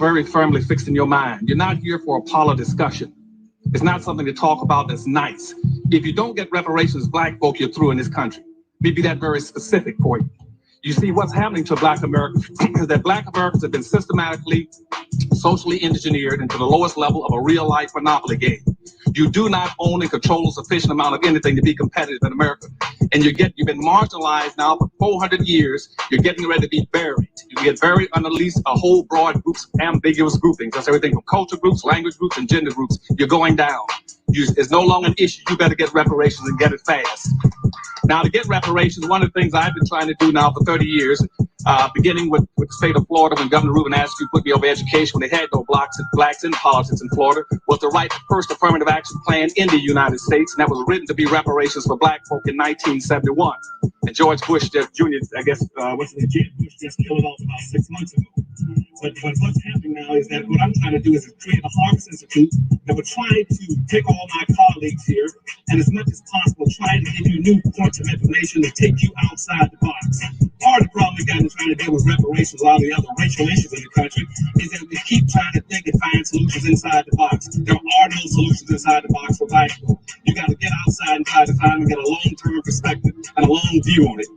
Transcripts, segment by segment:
very firmly fixed in your mind. You're not here for a parlor discussion. It's not something to talk about that's nice. If you don't get reparations, black folk, you're through in this country. Let me be that very specific for you. You see, what's happening to black Americans is that black Americans have been systematically, socially engineered into the lowest level of a real-life monopoly game. You do not own and control a sufficient amount of anything to be competitive in America. And you've been marginalized now for 400 years. You're getting ready to be buried. You get buried under at least a whole broad groups, ambiguous groupings. That's everything from culture groups, language groups, and gender groups. You're going down. It's no longer an issue. You better get reparations and get it fast. Now, to get reparations, one of the things I've been trying to do now for 30 years, beginning with the state of Florida, when Governor Rubin Askew put me over education, when they had no blacks in politics in Florida, was to write the first affirmative action plan in the United States, and that was written to be reparations for black folk in 1971. And George Bush Jr., I guess, Bush just killed it off about 6 months ago. But what's happening now is that what I'm trying to do is create a Harvest Institute that would try to take all my colleagues here and as much as possible try to give you new points of information to take you outside the box. Part of the problem we got in trying to deal with reparations, a lot of the other racial issues in the country, is that we keep trying to think and find solutions inside the box. There are no solutions inside the box for black people. You got to get outside and try to find and get a long-term perspective and a long view on it.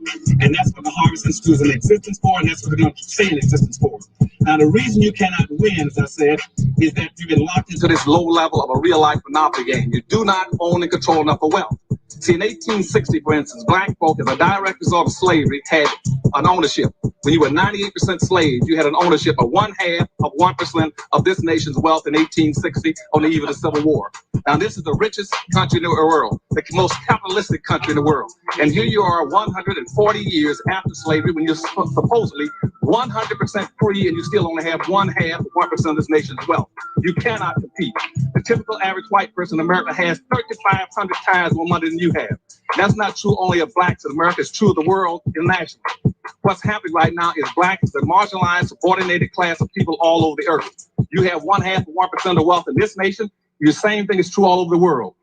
And that's what the Harvest Institute is in existence for, and that's what they're going to stay in existence for. Now, the reason you cannot win, as I said, is that you've been locked into this low level of a real-life monopoly game. You do not own and control enough of wealth. See, in 1860, for instance, black folk, as a direct result of slavery, had an ownership. When you were 98% slaves, you had an ownership of 1/2 of 1% of this nation's wealth in 1860 on the eve of the Civil War. Now, this is the richest country in the world, the most capitalistic country in the world. And here you are 140 years after slavery when you're supposedly 100% free and you still only have 1/2 of 1% of this nation's wealth. You cannot compete. The typical average white person in America has 3,500 times more money than you have. And that's not true only of blacks in America, it's true of the world internationally. What's happening right now is black is the marginalized, subordinated class of people all over the earth. You have 1/2 of 1% of the wealth in this nation. The same thing is true all over the world.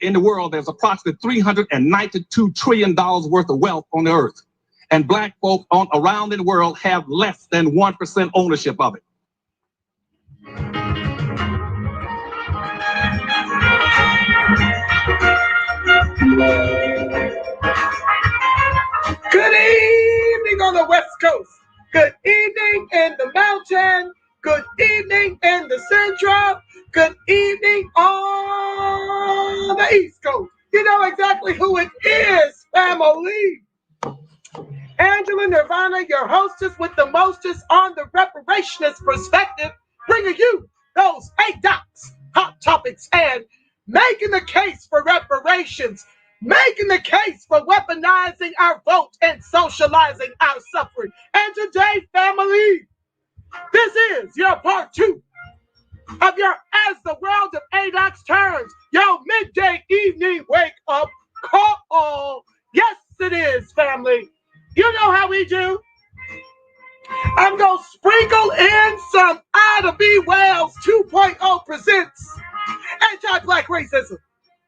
In the world, there's approximately $392 trillion worth of wealth on the earth. And black folk around in the world have less than 1% ownership of it. Good evening on the West Coast. Good evening in the mountain. Good evening in the central. Good evening on the East Coast. You know exactly who it is, family. Angela Nirvana, your hostess with the mostest on the reparationist perspective, bringing you those Adocs, hot topics, and making the case for reparations, making the case for weaponizing our vote and socializing our suffering. And today, family, this is your part 2 of your As the World of Adocs Turns, your midday evening wake up call. Yes, it is, family. You know how we do. I'm going to sprinkle in some Ida B. Wells 2.0 presents anti-black racism.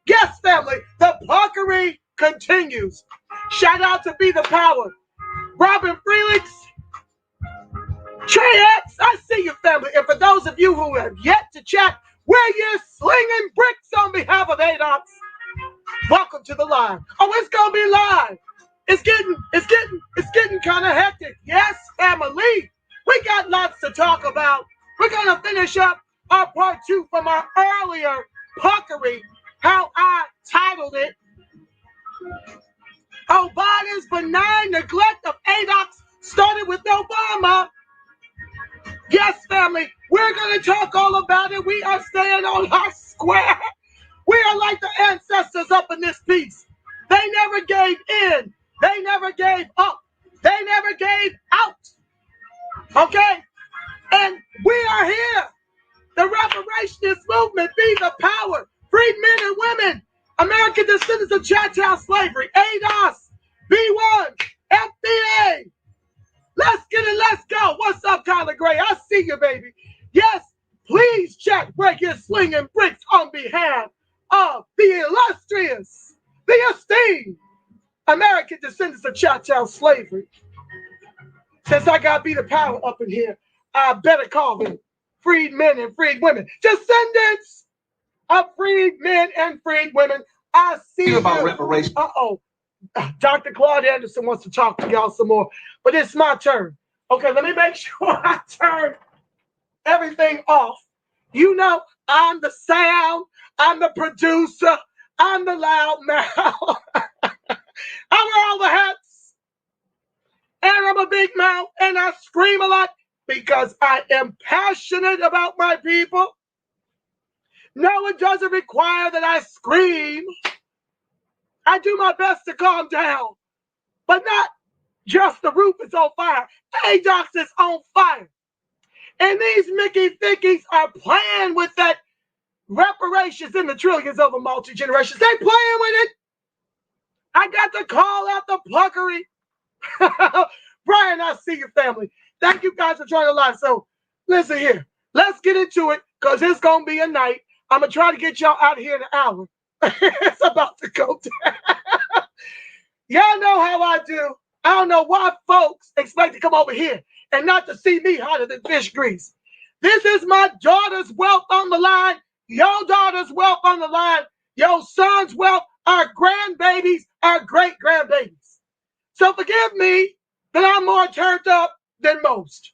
Yes, family, the puckery continues. Shout out to Be the Power. Robin Freelix, Trey X, I see you, family. And for those of you who have yet to chat, where you're slinging bricks on behalf of Adocs, welcome to the live. Oh, it's going to be live. It's getting kind of hectic. Yes, family. We got lots to talk about. We're going to finish up our part 2 from our earlier puckery, how I titled it, Obama's benign neglect of Adocs started with Obama. Yes, family, we're going to talk all about it. We are staying on our square. We are like the ancestors up in this piece. They never gave in. They never gave up. They never gave out. Okay? And we are here. The reparationist movement, Be the Power, freed men and women, American descendants of chattel slavery, ADOS, B1, FBA. Let's get it, let's go. What's up, Kyler Gray? I see you, baby. Yes, please check where you're slinging bricks on behalf of the illustrious, the esteemed American descendants of chattel slavery. Since I got Be the Power up in here, I better call him. freed men and freed women. Descendants of freed men and freed women, I see you. About reparations. Uh-oh. Dr. Claude Anderson wants to talk to y'all some more, but it's my turn. Okay, let me make sure I turn everything off. You know, I'm the sound, I'm the producer, I'm the loud mouth. I wear all the hats, and I'm a big mouth, and I scream a lot because I am passionate about my people. No, it doesn't require that I scream. I do my best to calm down, but not just the roof is on fire. Adocs is on fire. And these Mickey Thickies are playing with that reparations in the trillions over multi-generations. They playing with it. I got to call out the pluckery. Brian, I see your family. Thank you guys for joining live. So listen here. Let's get into it because it's going to be a night. I'm going to try to get y'all out here in an hour. It's about to go down. Y'all know how I do. I don't know why folks expect to come over here and not to see me hotter than fish grease. This is my daughter's wealth on the line. Your daughter's wealth on the line. Your son's wealth. Our grandbabies, our great-grandbabies. So forgive me that I'm more turned up than most.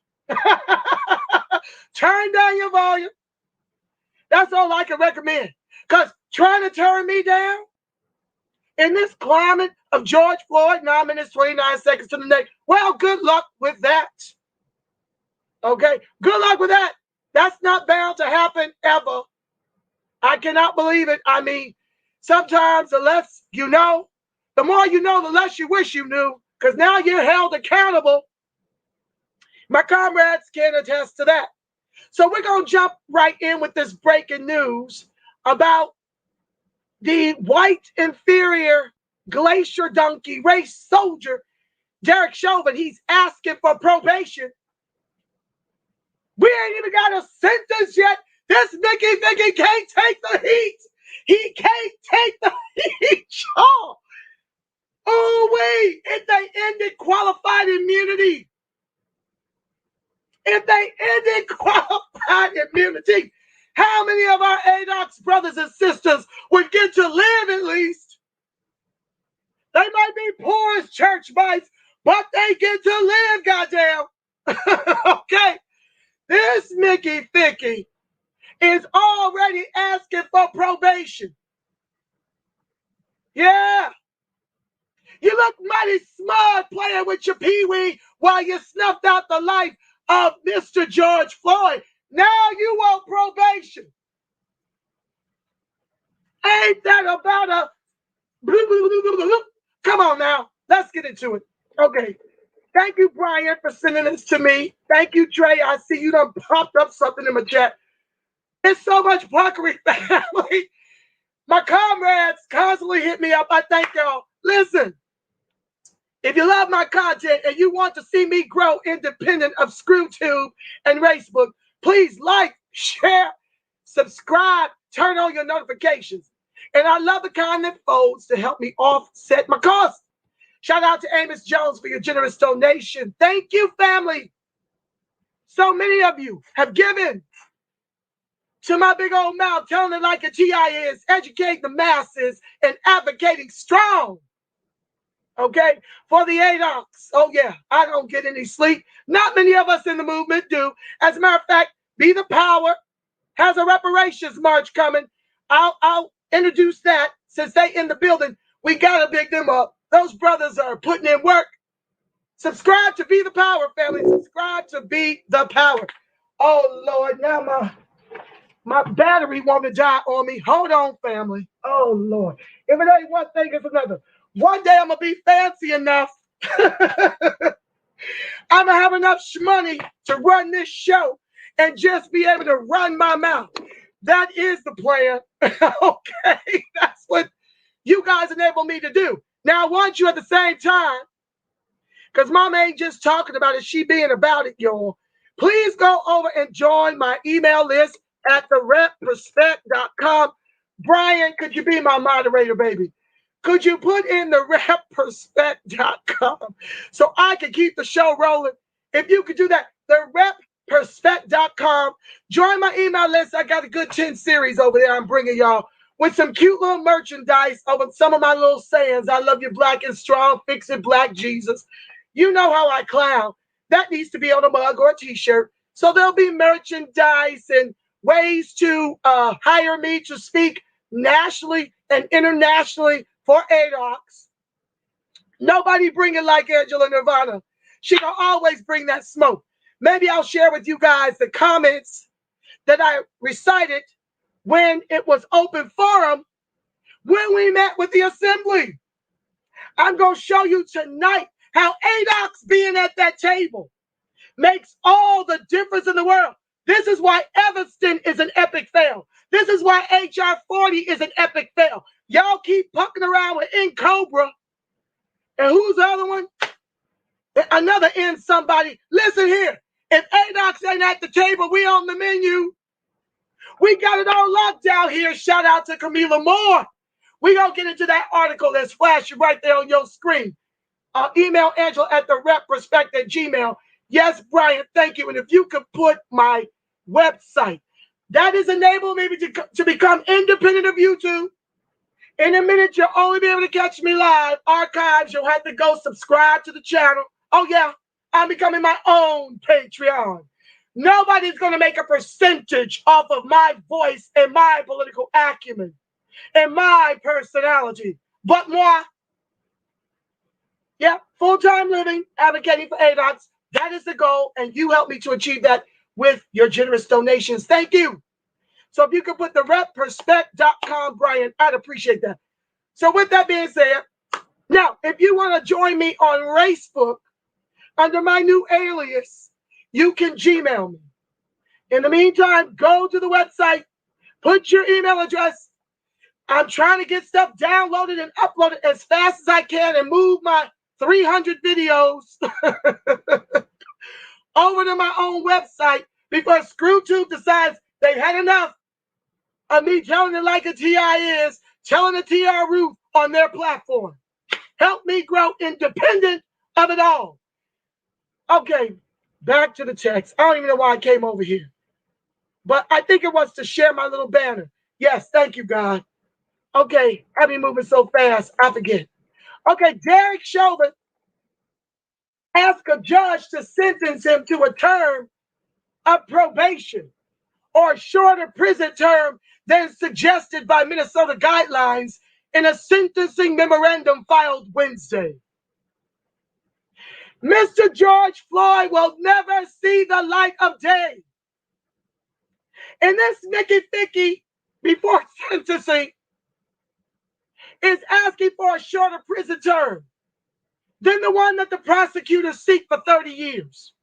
Turn down your volume. That's all I can recommend. Because trying to turn me down in this climate of George Floyd, 9 minutes, 29 seconds to the neck, well, good luck with that. Okay? Good luck with that. That's not bound to happen ever. I cannot believe it. I mean, sometimes the less you know, the more you know, the less you wish you knew, because now you're held accountable. My comrades can attest to that. So we're going to jump right in with this breaking news about the white inferior glacier donkey race soldier, Derek Chauvin. He's asking for probation. We ain't even got a sentence yet. This Mickey Vicky can't take the heat. He can't take the heat, y'all. Oh, wait. If they ended qualified immunity. If they ended qualified immunity, how many of our Adocs brothers and sisters would get to live at least? They might be poor as church mice, but they get to live, goddamn. Okay? This Mickey Thicky is already asking for probation. Yeah. You look mighty smart playing with your pee-wee while you snuffed out the life of Mr. George Floyd. Now you want probation. Ain't that about a... Come on now. Let's get into it. Okay. Thank you, Brian, for sending this to me. Thank you, Trey. I see you done popped up something in my chat. There's so much puckery, family. My comrades constantly hit me up. I thank y'all. Listen, if you love my content and you want to see me grow independent of ScrewTube and Facebook, please like, share, subscribe, turn on your notifications. And I love the kind that folds to help me offset my costs. Shout out to Amos Jones for your generous donation. Thank you, family. So many of you have given to my big old mouth, telling it like a TI is, educating the masses and advocating strong, okay, for the Adocs. Oh, yeah, I don't get any sleep. Not many of us in the movement do. As a matter of fact, Be the Power has a reparations march coming. I'll introduce that since they in the building. We got to big them up. Those brothers are putting in work. Subscribe to Be the Power, family. Subscribe to Be the Power. Oh, Lord, now my battery want to die on me. Hold on, family. Oh, Lord. If it ain't one thing, it's another. One day I'm going to be fancy enough. I'm going to have enough money to run this show and just be able to run my mouth. That is the plan. Okay? That's what you guys enable me to do. Now, I want you at the same time, because Mama ain't just talking about it, she being about it, y'all. Please go over and join my email list at thereprospect.com. Brian, could you be my moderator, baby? Could you put in thereprospect.com so I can keep the show rolling? If you could do that, repperspect.com. Join my email list. I got a good 10 series over there I'm bringing y'all with some cute little merchandise over some of my little sayings. I love you black and strong. Fix it, Black Jesus. You know how I clown. That needs to be on a mug or a t-shirt. So there'll be merchandise and ways to hire me to speak nationally and internationally for Adocs. Nobody bring it like Angela Nirvana. She can always bring that smoke. Maybe I'll share with you guys the comments that I recited when it was open forum when we met with the assembly. I'm going to show you tonight how Adocs being at that table makes all the difference in the world. This is why Evanston is an epic fail. This is why HR 40 is an epic fail. Y'all keep pucking around with In Cobra. And who's the other one? Another N somebody. Listen here. If Adocs ain't at the table, we on the menu. We got it all locked down here. Shout out to Camila Moore. We gonna get into that article that's flashing right there on your screen. Email Angela at the repperspect@gmail. Yes, Brian, thank you. And if you could put my website, that is enabling me to become independent of YouTube. In a minute, you'll only be able to catch me live. Archives, you'll have to go subscribe to the channel. Oh, yeah, I'm becoming my own Patreon. Nobody's going to make a percentage off of my voice and my political acumen and my personality. But moi, yeah, full-time living, advocating for Adocs. That is the goal, and you help me to achieve that with your generous donations. Thank you. So if you could put the repperspect.com, Brian, I'd appreciate that. So with that being said, now, if you want to join me on Facebook under my new alias, you can Gmail me. In the meantime, go to the website, put your email address. I'm trying to get stuff downloaded and uploaded as fast as I can and move my 300 videos over to my own website before ScrewTube decides they've had enough of me telling it like a TI is, telling a TI roof on their platform. Help me grow independent of it all. Okay, back to the text. I don't even know why I came over here. But I think it was to share my little banner. Yes, thank you, God. Okay, I be moving so fast, I forget. Okay, Derek Chauvin asked a judge to sentence him to a term of probation or a shorter prison term than suggested by Minnesota guidelines in a sentencing memorandum filed Wednesday. Mr. George Floyd will never see the light of day. And this Mickey Ficky, before sentencing, is asking for a shorter prison term than the one that the prosecutors seek for 30 years,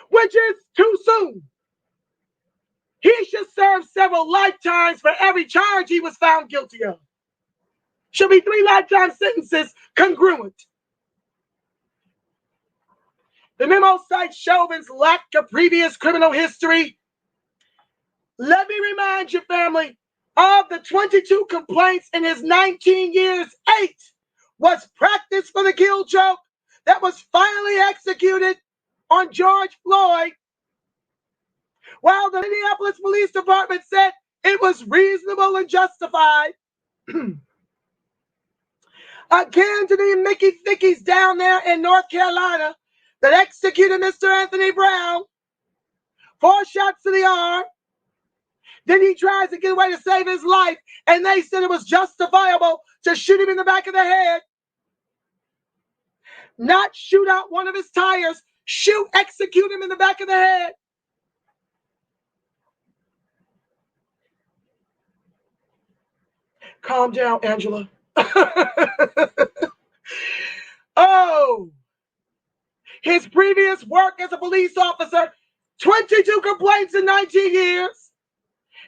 which is too soon. He should serve several lifetimes for every charge he was found guilty of. Should be 3 lifetime sentences congruent. The memo cites Chauvin's lack of previous criminal history. Let me remind you, family, of the 22 complaints in his 19 years, 8 was practiced for the kill joke that was finally executed on George Floyd, while the Minneapolis Police Department said it was reasonable and justified. Again to the Mickey Thickies down there in North Carolina that executed Mr. Anthony Brown, 4 shots to the arm. Then he tries to get away to save his life, and they said it was justifiable to shoot him in the back of the head. Not shoot out one of his tires, execute him in the back of the head. Calm down, Angela. Oh, his previous work as a police officer, 22 complaints in 19 years,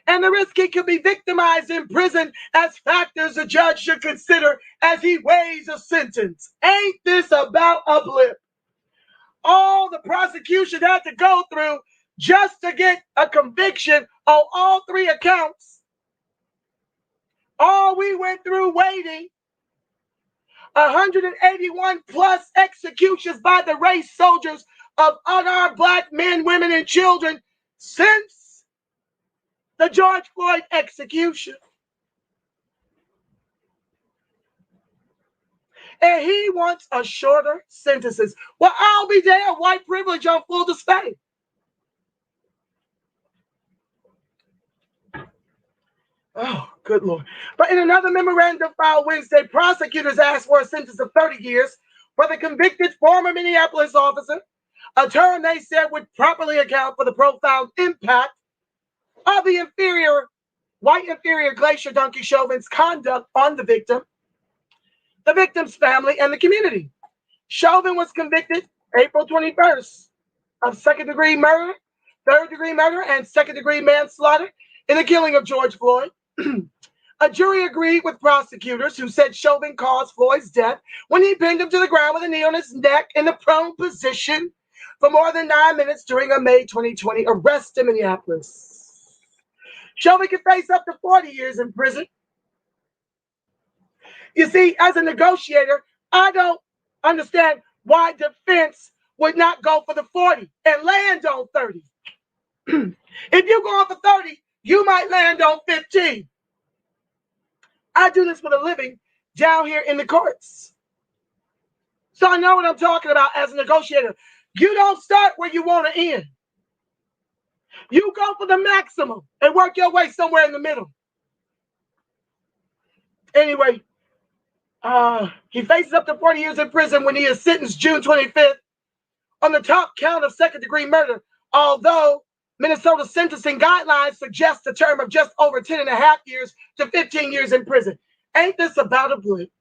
and the risk he could be victimized in prison as factors the judge should consider as he weighs a sentence. Ain't this about a blip? All the prosecution had to go through just to get a conviction on all 3 accounts. All we went through waiting 181 plus executions by the race soldiers of unarmed black men, women, and children since the George Floyd execution. And he wants a shorter sentences. Well, I'll be there, white privilege on full display. Oh, good Lord. But in another memorandum filed Wednesday, prosecutors asked for a sentence of 30 years for the convicted former Minneapolis officer, a term they said would properly account for the profound impact of the white inferior glacier donkey Chauvin's conduct on the victim's family, and the community. Chauvin was convicted April 21st of second-degree murder, third-degree murder, and second-degree manslaughter in the killing of George Floyd. A jury agreed with prosecutors who said Chauvin caused Floyd's death when he pinned him to the ground with a knee on his neck in the prone position for more than 9 minutes during a May 2020 arrest in Minneapolis. Chauvin could face up to 40 years in prison. You see, as a negotiator, I don't understand why defense would not go for the 40 and land on 30. If you go on for 30, you might land on 15. I do this for a living down here in the courts. So I know what I'm talking about as a negotiator. You don't start where you want to end. You go for the maximum and work your way somewhere in the middle. Anyway, he faces up to 40 years in prison when he is sentenced June 25th on the top count of second-degree murder, although Minnesota sentencing guidelines suggest a term of just over 10 and a half years to 15 years in prison. Ain't this about a blip?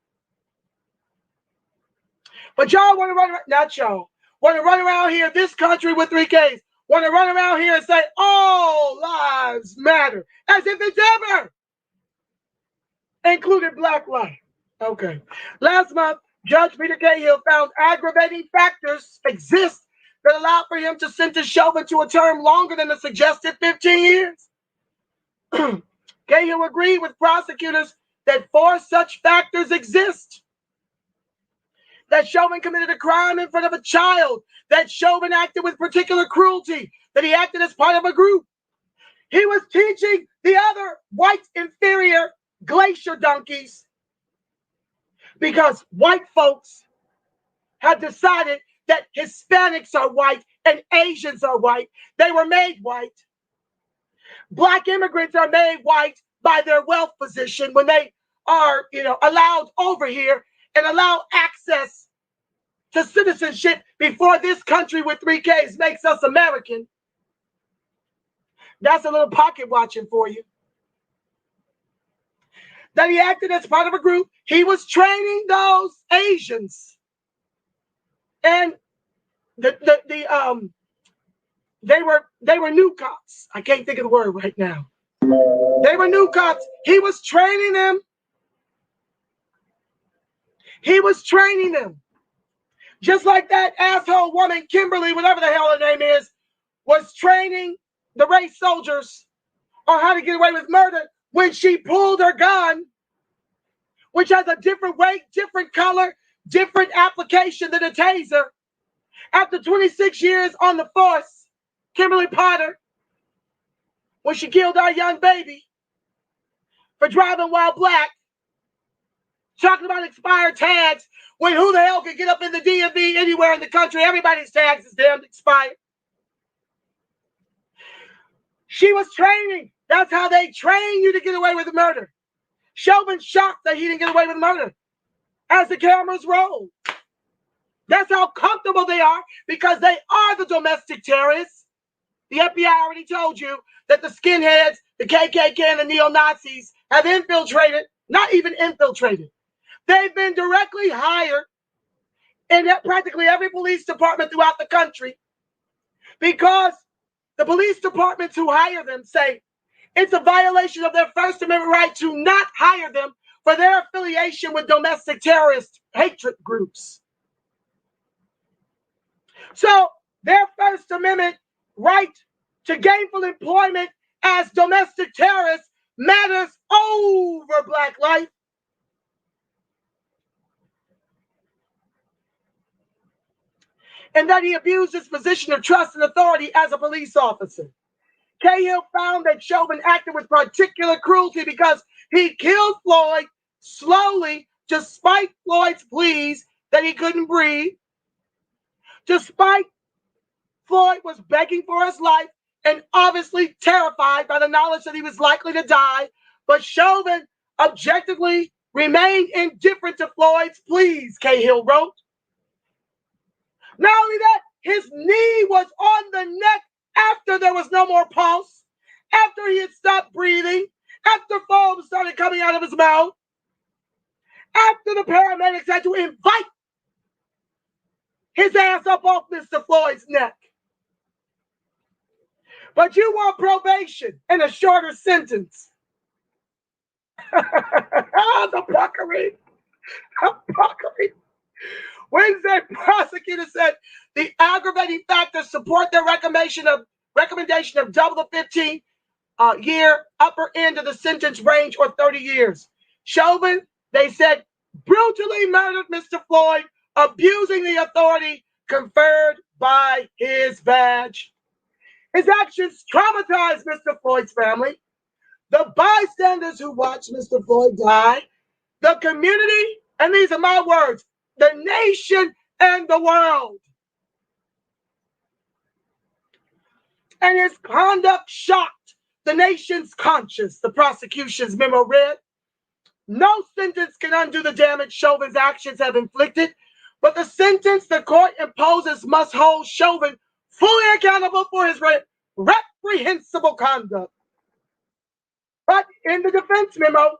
But y'all want to run around, not y'all, want to run around here, this country with 3 Ks, want to run around here and say all lives matter, as if it's ever included Black life. Okay. Last month, Judge Peter Cahill found aggravating factors exist that allowed for him to sentence Chauvin to a term longer than the suggested 15 years. Cahill agreed with prosecutors that 4 such factors exist. That Chauvin committed a crime in front of a child, that Chauvin acted with particular cruelty, that he acted as part of a group. He was teaching the other white inferior glacier donkeys because white folks had decided that Hispanics are white and Asians are white. They were made white. Black immigrants are made white by their wealth position when they are, allowed over here and allowed access to citizenship before this country with 3 Ks makes us American. That's a little pocket watching for you. That he acted as part of a group. He was training those Asians. And they were new cops. I can't think of the word right now. They were new cops. He was training them. He was training them. Just like that asshole woman, Kimberly, whatever the hell her name is, was training the race soldiers on how to get away with murder when she pulled her gun, which has a different weight, different color, different application than a taser. After 26 years on the force, Kimberly Potter, when she killed our young baby for driving while black, talking about expired tags, when who the hell could get up in the DMV anywhere in the country? Everybody's tags is damn expired. She was training. That's how they train you to get away with murder. Chauvin's shocked that he didn't get away with murder as the cameras roll. That's how comfortable they are because they are the domestic terrorists. The FBI already told you that the skinheads, the KKK, and the neo-Nazis have infiltrated, not even infiltrated. They've been directly hired in practically every police department throughout the country because the police departments who hire them say it's a violation of their First Amendment right to not hire them for their affiliation with domestic terrorist hatred groups. So their First Amendment right to gainful employment as domestic terrorists matters over Black life. and that he abused his position of trust and authority as a police officer. Cahill found that Chauvin acted with particular cruelty because he killed Floyd slowly, despite Floyd's pleas that he couldn't breathe, despite Floyd was begging for his life and obviously terrified by the knowledge that he was likely to die. But Chauvin objectively remained indifferent to Floyd's pleas, Cahill wrote. Not only that, his knee was on the neck after there was no more pulse, after he had stopped breathing, after foam started coming out of his mouth, after the paramedics had to invite his ass up off Mr. Floyd's neck. But you want probation and a shorter sentence. The puckery. Wednesday, prosecutor said the aggravating factors support their recommendation of double the 15-year upper end of the sentence range, or 30 years. Chauvin, they said, brutally murdered Mr. Floyd, abusing the authority conferred by his badge. His actions traumatized Mr. Floyd's family, the bystanders who watched Mr. Floyd die, the community, and these are my words, the nation and the world. And his conduct shocked the nation's conscience, the prosecution's memo read. No sentence can undo the damage Chauvin's actions have inflicted, but the sentence the court imposes must hold Chauvin fully accountable for his reprehensible conduct. But in the defense memo,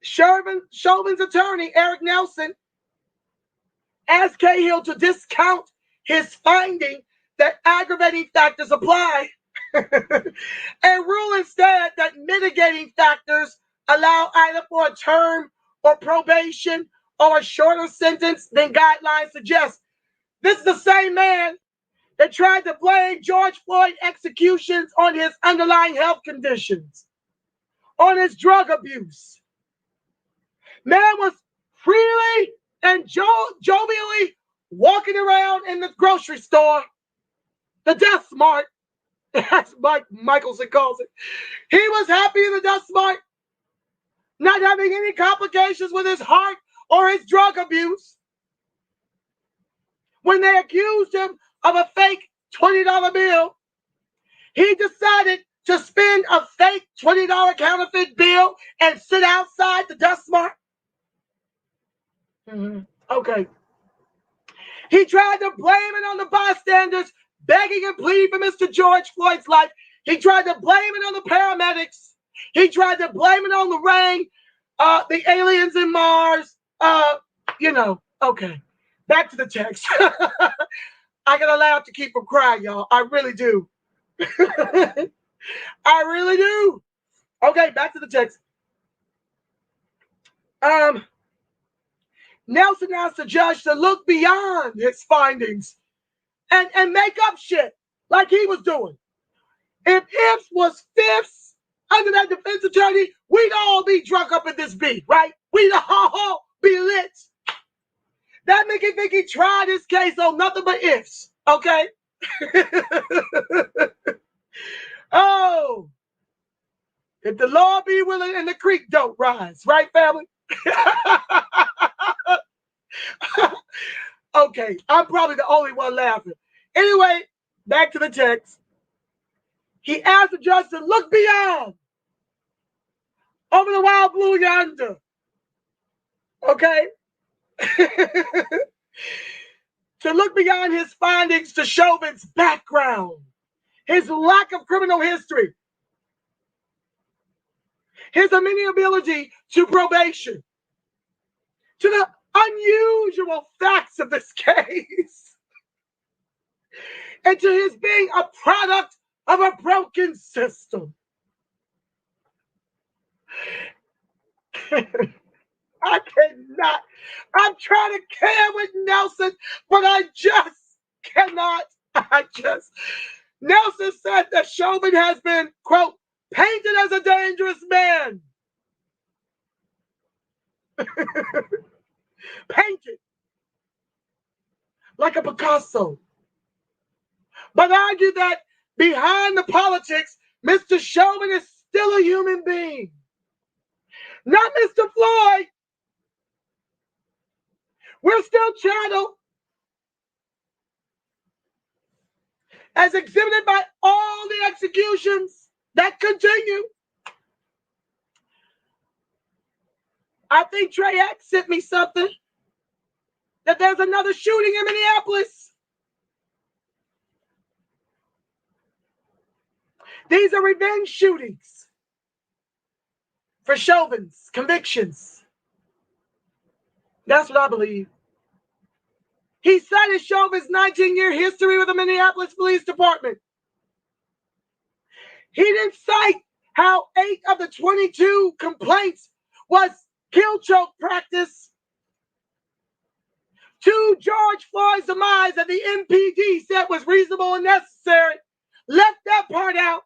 Chauvin's attorney, Eric Nelson, asked Cahill to discount his finding that aggravating factors apply and rule instead that mitigating factors allow either for a term or probation or a shorter sentence than guidelines suggest. This is the same man that tried to blame George Floyd executions on his underlying health conditions, on his drug abuse. Man was freely and jovially walking around in the grocery store, the Death Mart, as Mike Michelson calls it. He was happy in the Death Mart, not having any complications with his heart or his drug abuse. When they accused him of a fake $20 bill, he decided to spend a fake $20 counterfeit bill and sit outside the Dust Mart. Okay. He tried to blame it on the bystanders, begging and pleading for Mr. George Floyd's life. He tried to blame it on the paramedics. He tried to blame it on the rain, the aliens in Mars. Okay. Back to the text. I get allowed to keep from crying, y'all. I really do. I really do. Okay, back to the text. Nelson asked the judge to look beyond his findings and make up shit like he was doing. If ifs was fifths under that defense attorney, we'd all be drunk up in this beat, right? We'd all be lit. That make it think he tried his case on nothing but ifs, okay? Oh, if the law be willing and the creek don't rise, right, family? Okay, I'm probably the only one laughing. Anyway, back to the text. He asked the judge to look beyond, over the wild blue yonder. Okay? To look beyond his findings to Chauvin's background, his lack of criminal history, his amenability to probation, to the unusual facts of this case, and to his being a product of a broken system. I cannot. I'm trying to care with Nelson, but I just cannot. Nelson said that Chauvin has been, quote, painted as a dangerous man. Painted. like a Picasso. But argue that behind the politics, Mr. Chauvin is still a human being. Not Mr. Floyd. We're still chattel, as exhibited by all the executions that continue. I think Trey X sent me something that there's another shooting in Minneapolis. These are revenge shootings for Chauvin's convictions. That's what I believe. He cited Chauvin's 19-year history with the Minneapolis Police Department. He didn't cite how 8 of the 22 complaints was kill choke practice. To George Floyd's demise that the MPD said was reasonable and necessary. Left that part out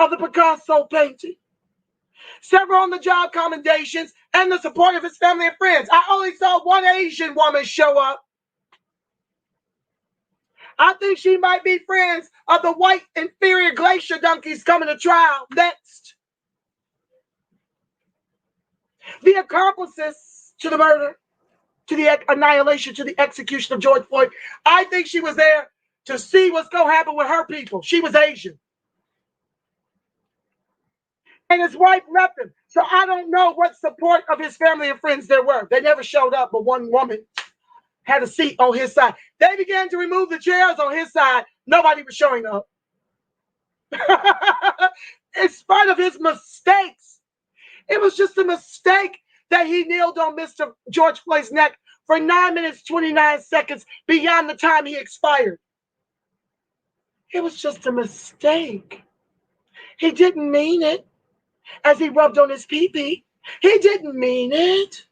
of the Picasso painting. Several on-the-job commendations and the support of his family and friends. I only saw one Asian woman show up. I think she might be friends of the white inferior glacier donkeys coming to trial next. The accomplices to the murder, to the annihilation, to the execution of George Floyd. I think she was there to see what's going to happen with her people. She was Asian. And his wife left him. So I don't know what support of his family and friends there were. They never showed up, but one woman had a seat on his side. They began to remove the chairs on his side. Nobody was showing up. In spite of his mistakes, it was just a mistake that he kneeled on Mr. George Floyd's neck for 9 minutes, 29 seconds beyond the time he expired. It was just a mistake. He didn't mean it. As he rubbed on his pee-pee, he didn't mean it.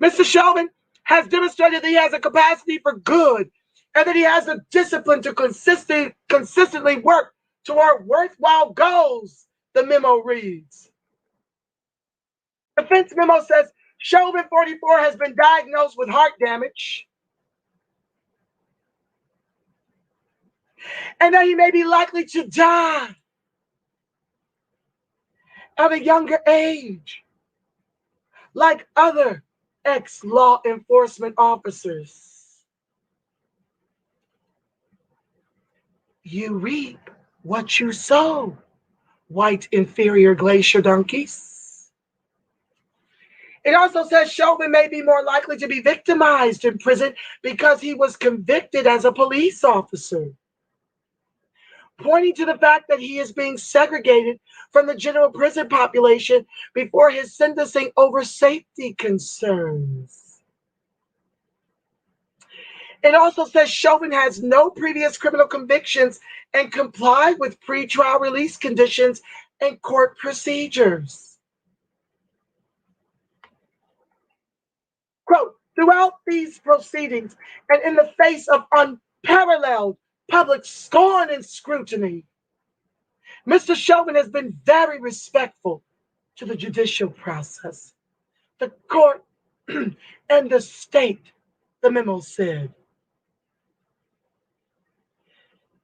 Mr. Chauvin has demonstrated that he has a capacity for good and that he has the discipline to consistently work toward worthwhile goals, the memo reads. The defense memo says Chauvin, 44, has been diagnosed with heart damage and that he may be likely to die at a younger age, like other ex-law enforcement officers. You reap what you sow, white inferior glacier donkeys. It also says Chauvin may be more likely to be victimized in prison because he was convicted as a police officer, pointing to the fact that he is being segregated from the general prison population before his sentencing over safety concerns. It also says Chauvin has no previous criminal convictions and complied with pretrial release conditions and court procedures. Quote, throughout these proceedings and in the face of unparalleled public scorn and scrutiny, Mr. Chauvin has been very respectful to the judicial process, the court, and the state, the memo said.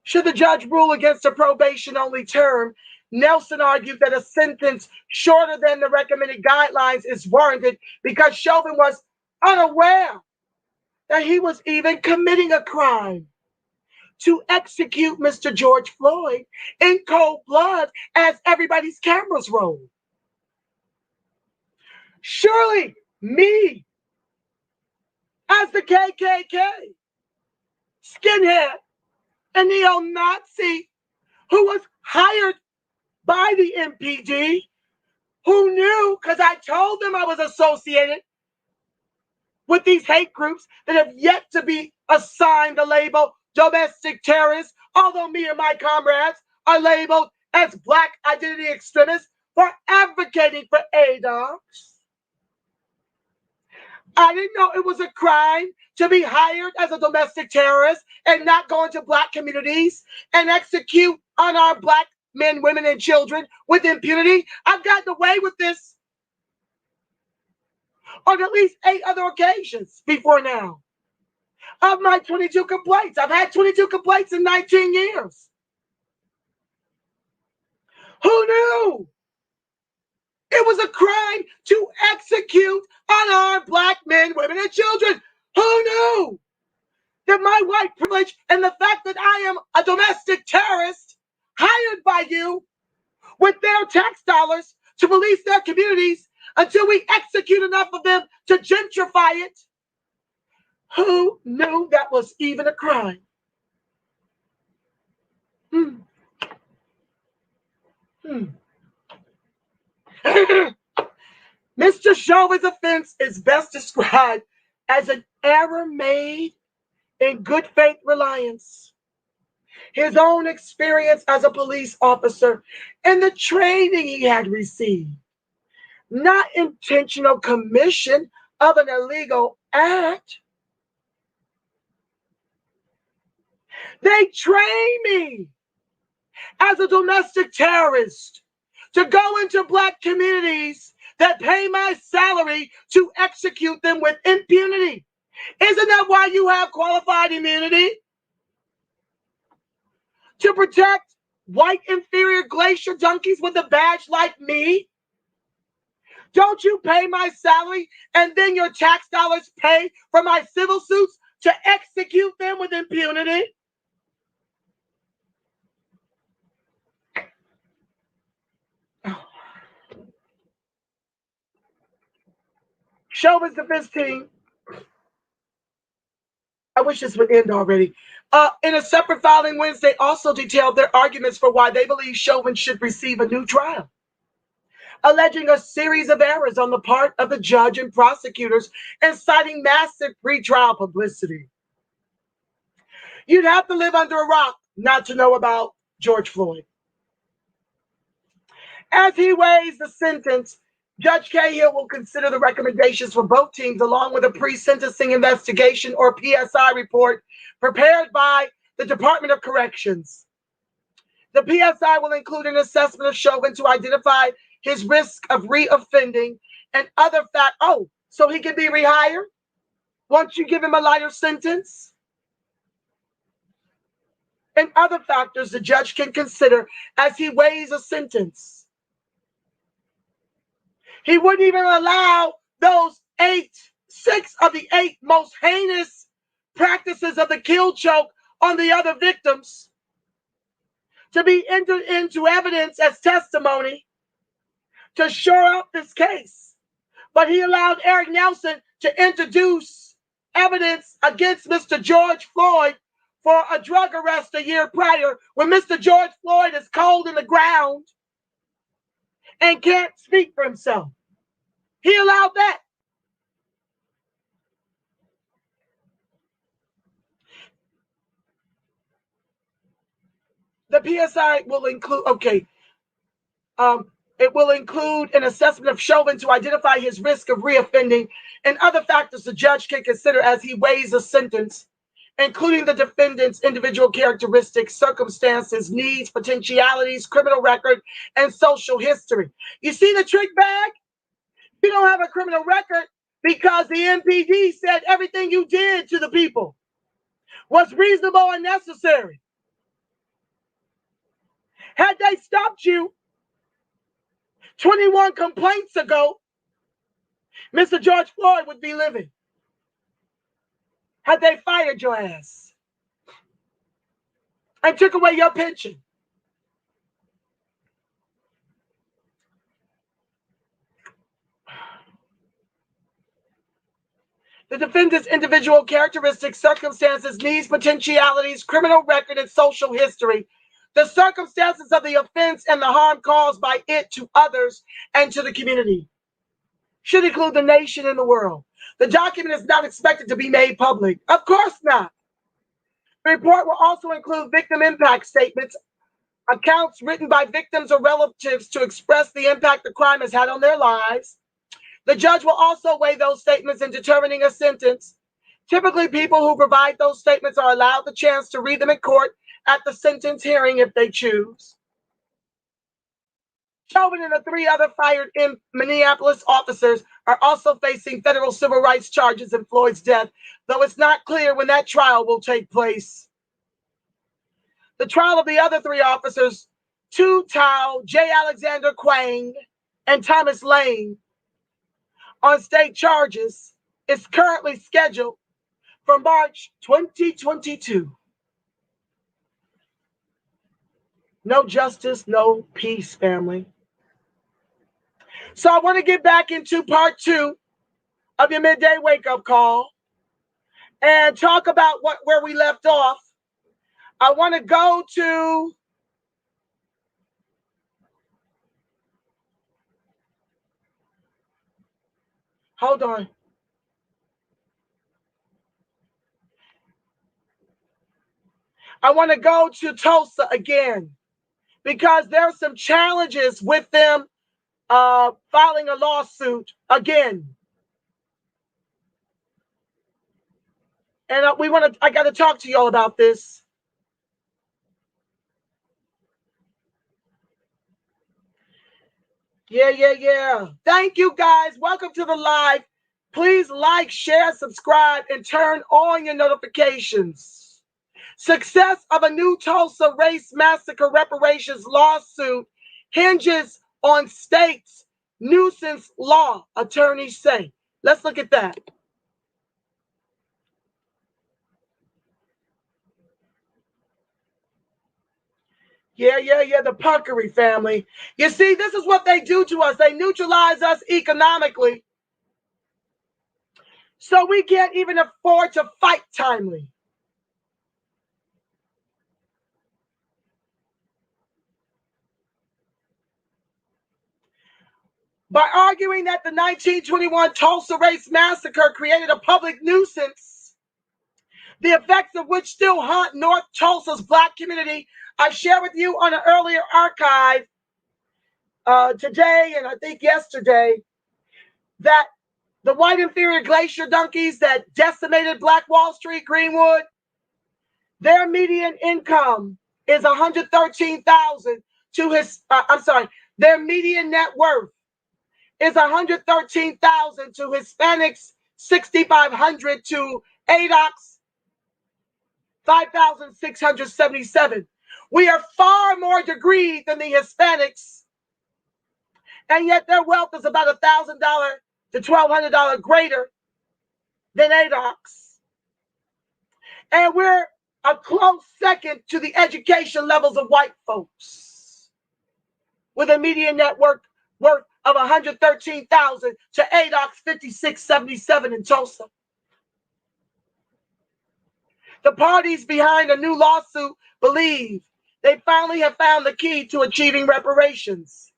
Should the judge rule against a probation-only term, Nelson argued that a sentence shorter than the recommended guidelines is warranted because Chauvin was unaware that he was even committing a crime to execute Mr. George Floyd in cold blood as everybody's cameras roll. Surely me, as the KKK, skinhead, and neo-Nazi who was hired by the MPD, who knew, because I told them I was associated with these hate groups that have yet to be assigned the label domestic terrorists, although me and my comrades are labeled as Black identity extremists for advocating for Adocs. I didn't know it was a crime to be hired as a domestic terrorist and not go into Black communities and execute unarmed Black men, women, and children with impunity. I've gotten away with this on at least 8 other occasions before now. Of my 22 complaints, I've had 22 complaints in 19 years. Who knew it was a crime to execute unarmed black men, women, and children? Who knew that my white privilege and the fact that I am a domestic terrorist hired by you with their tax dollars to police their communities until we execute enough of them to gentrify it? Who knew that was even a crime? Mr. Chauvin's offense is best described as an error made in good faith reliance. His own experience as a police officer and the training he had received, not intentional commission of an illegal act. They train me as a domestic terrorist to go into black communities that pay my salary to execute them with impunity. Isn't that why you have qualified immunity? To protect white inferior glacier donkeys with a badge like me? Don't you pay my salary and then your tax dollars pay for my civil suits to execute them with impunity? Chauvin's defense team, I wish this would end already. In a separate filing Wednesday, also detailed their arguments for why they believe Chauvin should receive a new trial, alleging a series of errors on the part of the judge and prosecutors and citing massive pretrial publicity. You'd have to live under a rock not to know about George Floyd. As he weighs the sentence, Judge Cahill will consider the recommendations for both teams along with a pre-sentencing investigation or PSI report prepared by the Department of Corrections. The PSI will include an assessment of Chauvin to identify his risk of reoffending and other facts. Oh, so he can be rehired once you give him a lighter sentence? And other factors the judge can consider as he weighs a sentence. He wouldn't even allow those 6 of the 8 most heinous practices of the kill choke on the other victims to be entered into evidence as testimony to shore up this case. But he allowed Eric Nelson to introduce evidence against Mr. George Floyd for a drug arrest a year prior when Mr. George Floyd is cold in the ground and can't speak for himself. He allowed that. The PSI will include, it will include an assessment of Chauvin to identify his risk of reoffending and other factors the judge can consider as he weighs a sentence, including the defendant's individual characteristics, circumstances, needs, potentialities, criminal record, and social history. You see the trick bag? You don't have a criminal record because the MPD said everything you did to the people was reasonable and necessary. Had they stopped you 21 complaints ago, Mr. George Floyd would be living. Had they fired your ass and took away your pension, the defendant's individual characteristics, circumstances, needs, potentialities, criminal record, and social history, the circumstances of the offense and the harm caused by it to others and to the community should include the nation and the world. The document is not expected to be made public. Of course not. The report will also include victim impact statements, accounts written by victims or relatives to express the impact the crime has had on their lives. The judge will also weigh those statements in determining a sentence. Typically, people who provide those statements are allowed the chance to read them in court at the sentence hearing if they choose. Chauvin and the 3 other fired in Minneapolis officers are also facing federal civil rights charges in Floyd's death, though it's not clear when that trial will take place. The trial of the other 3 officers, Tu Tao, J. Alexander Quang, and Thomas Lane, on state charges, is currently scheduled for March 2022. No justice, no peace, family. So I want to get back into part 2 of your midday wake-up call and talk about where we left off. I want to go to hold on. I want to go to Tulsa again because there are some challenges with them filing a lawsuit again. And I got to talk to y'all about this. Yeah. Thank you, guys. Welcome to the live. Please like, share, subscribe, and turn on your notifications. Success of a new Tulsa race massacre reparations lawsuit hinges on state's nuisance law, attorneys say. Let's look at that. Yeah, the puckery family. You see, this is what they do to us. They neutralize us economically, so we can't even afford to fight timely. By arguing that the 1921 Tulsa race massacre created a public nuisance, the effects of which still haunt North Tulsa's Black community, I shared with you on an earlier archive today and I think yesterday that the white inferior glacier donkeys that decimated Black Wall Street, Greenwood, their median income is $113,000 to his. Their median net worth is $113,000 to Hispanics, $6,500 to Adocs, $5,677. We are far more degreed than the Hispanics, and yet their wealth is about $1,000 to $1,200 greater than Adocs. And we're a close second to the education levels of white folks, with a median net worth of $113,000 to Adocs $5,677 in Tulsa. The parties behind a new lawsuit believe they finally have found the key to achieving reparations.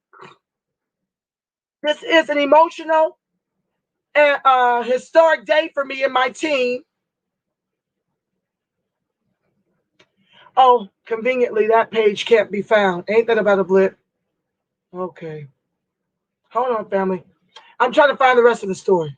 This is an emotional and historic day for me and my team. Oh, conveniently, that page can't be found. Ain't that about a blip? Okay. Hold on, family. I'm trying to find the rest of the story.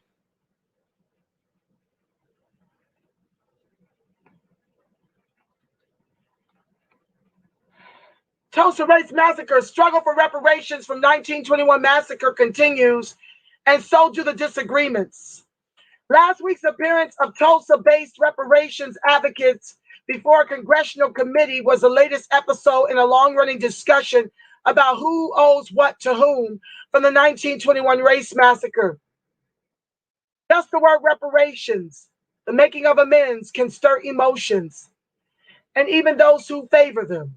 Tulsa Race Massacre, struggle for reparations from 1921 massacre continues, and so do the disagreements. Last week's appearance of Tulsa-based reparations advocates before a congressional committee was the latest episode in a long-running discussion about who owes what to whom from the 1921 race massacre. Just the word reparations, the making of amends, can stir emotions, and even those who favor them.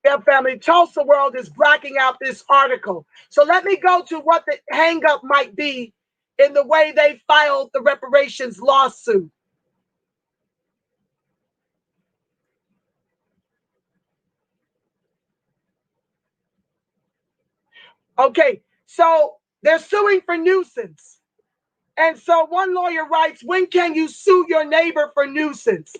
Yeah, family, Tulsa World is bracking out this article. So let me go to what the hang-up might be in the way they filed the reparations lawsuit. Okay, so they're suing for nuisance. And so one lawyer writes, when can you sue your neighbor for nuisance?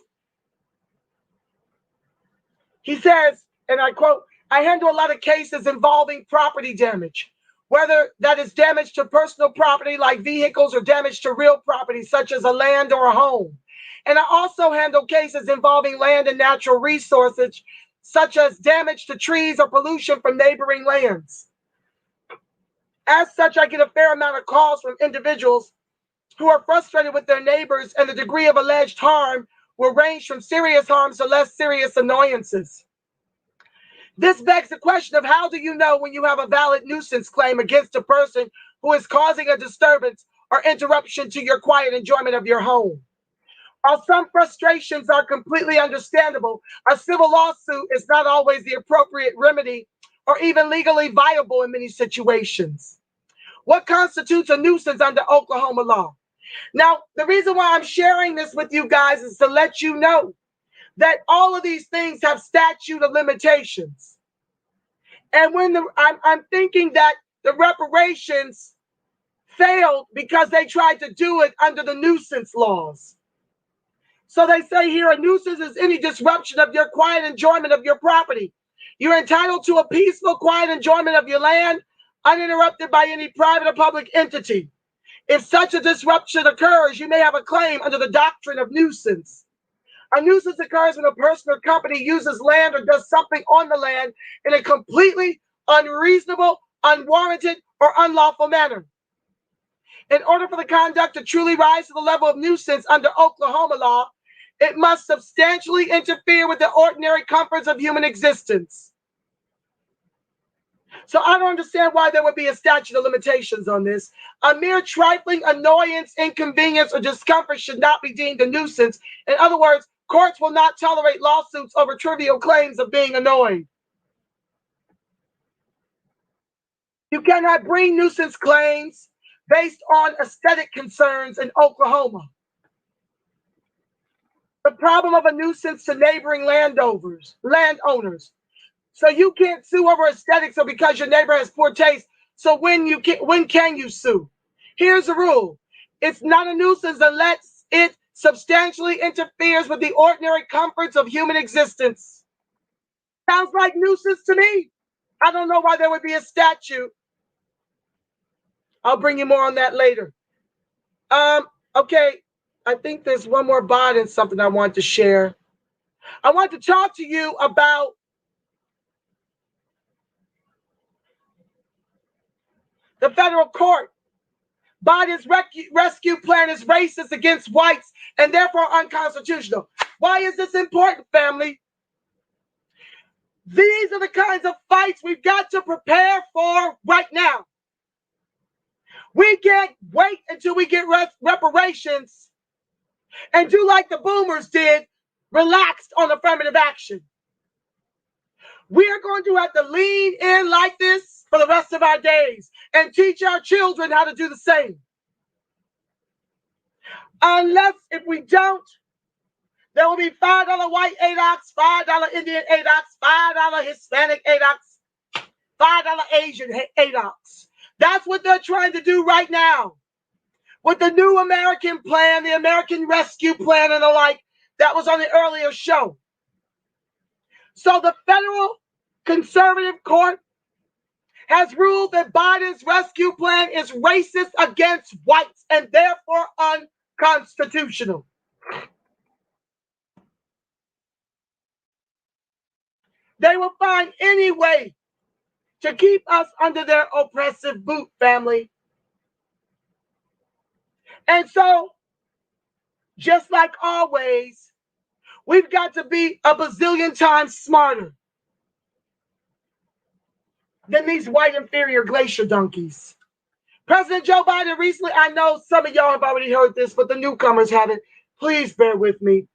He says, and I quote, I handle a lot of cases involving property damage. whether that is damage to personal property like vehicles or damage to real property such as a land or a home. And I also handle cases involving land and natural resources such as damage to trees or pollution from neighboring lands. As such, I get a fair amount of calls from individuals who are frustrated with their neighbors, and the degree of alleged harm will range from serious harms to less serious annoyances. This begs the question of how do you know when you have a valid nuisance claim against a person who is causing a disturbance or interruption to your quiet enjoyment of your home? While some frustrations are completely understandable, a civil lawsuit is not always the appropriate remedy or even legally viable in many situations. What constitutes a nuisance under Oklahoma law? Now, the reason why I'm sharing this with you guys is to let you know that all of these things have statute of limitations. And when I'm thinking that the reparations failed because they tried to do it under the nuisance laws. So they say here, a nuisance is any disruption of your quiet enjoyment of your property. You're entitled to a peaceful, quiet enjoyment of your land, uninterrupted by any private or public entity. If such a disruption occurs, you may have a claim under the doctrine of nuisance. A nuisance occurs when a person or company uses land or does something on the land in a completely unreasonable, unwarranted, or unlawful manner. In order for the conduct to truly rise to the level of nuisance under Oklahoma law, it must substantially interfere with the ordinary comforts of human existence. So I don't understand why there would be a statute of limitations on this. A mere trifling annoyance, inconvenience, or discomfort should not be deemed a nuisance. In other words, courts will not tolerate lawsuits over trivial claims of being annoyed. You cannot bring nuisance claims based on aesthetic concerns in Oklahoma. The problem of a nuisance to neighboring landowners. So you can't sue over aesthetics or because your neighbor has poor taste. So when can you sue? Here's the rule. It's not a nuisance unless it substantially interferes with the ordinary comforts of human existence. Sounds like nuisance to me. I don't know why there would be a statute. I'll bring you more on that later. Okay. I think there's one more bot and something I want to share. I want to talk to you about the federal court. Biden's rescue plan is racist against whites and therefore unconstitutional. Why is this important, family? These are the kinds of fights we've got to prepare for right now. We can't wait until we get reparations and do like the boomers did, relaxed on affirmative action. We are going to have to lean in like this for the rest of our days and teach our children how to do the same. Unless, if we don't, there will be $5 white Adocs, $5 Indian Adocs, $5 Hispanic Adocs, $5 Asian Adocs. That's what they're trying to do right now. With the new American plan, the American Rescue Plan and the like, that was on the earlier show. So the federal conservative court has ruled that Biden's rescue plan is racist against whites and therefore unconstitutional. They will find any way to keep us under their oppressive boot, family. And so, just like always, we've got to be a bazillion times smarter than these white inferior glacier donkeys. President Joe Biden recently, I know some of y'all have already heard this, but the newcomers haven't. Please bear with me.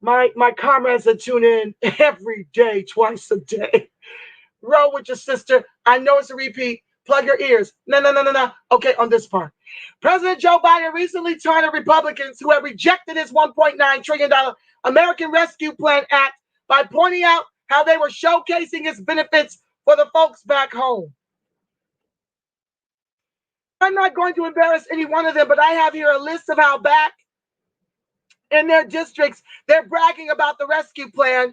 My comrades that tune in every day, twice a day. Roll with your sister. I know it's a repeat. Plug your ears. No. Okay, on this part. President Joe Biden recently taunted Republicans who have rejected his $1.9 trillion American Rescue Plan Act by pointing out how they were showcasing its benefits for the folks back home. I'm not going to embarrass any one of them, but I have here a list of how back in their districts they're bragging about the rescue plan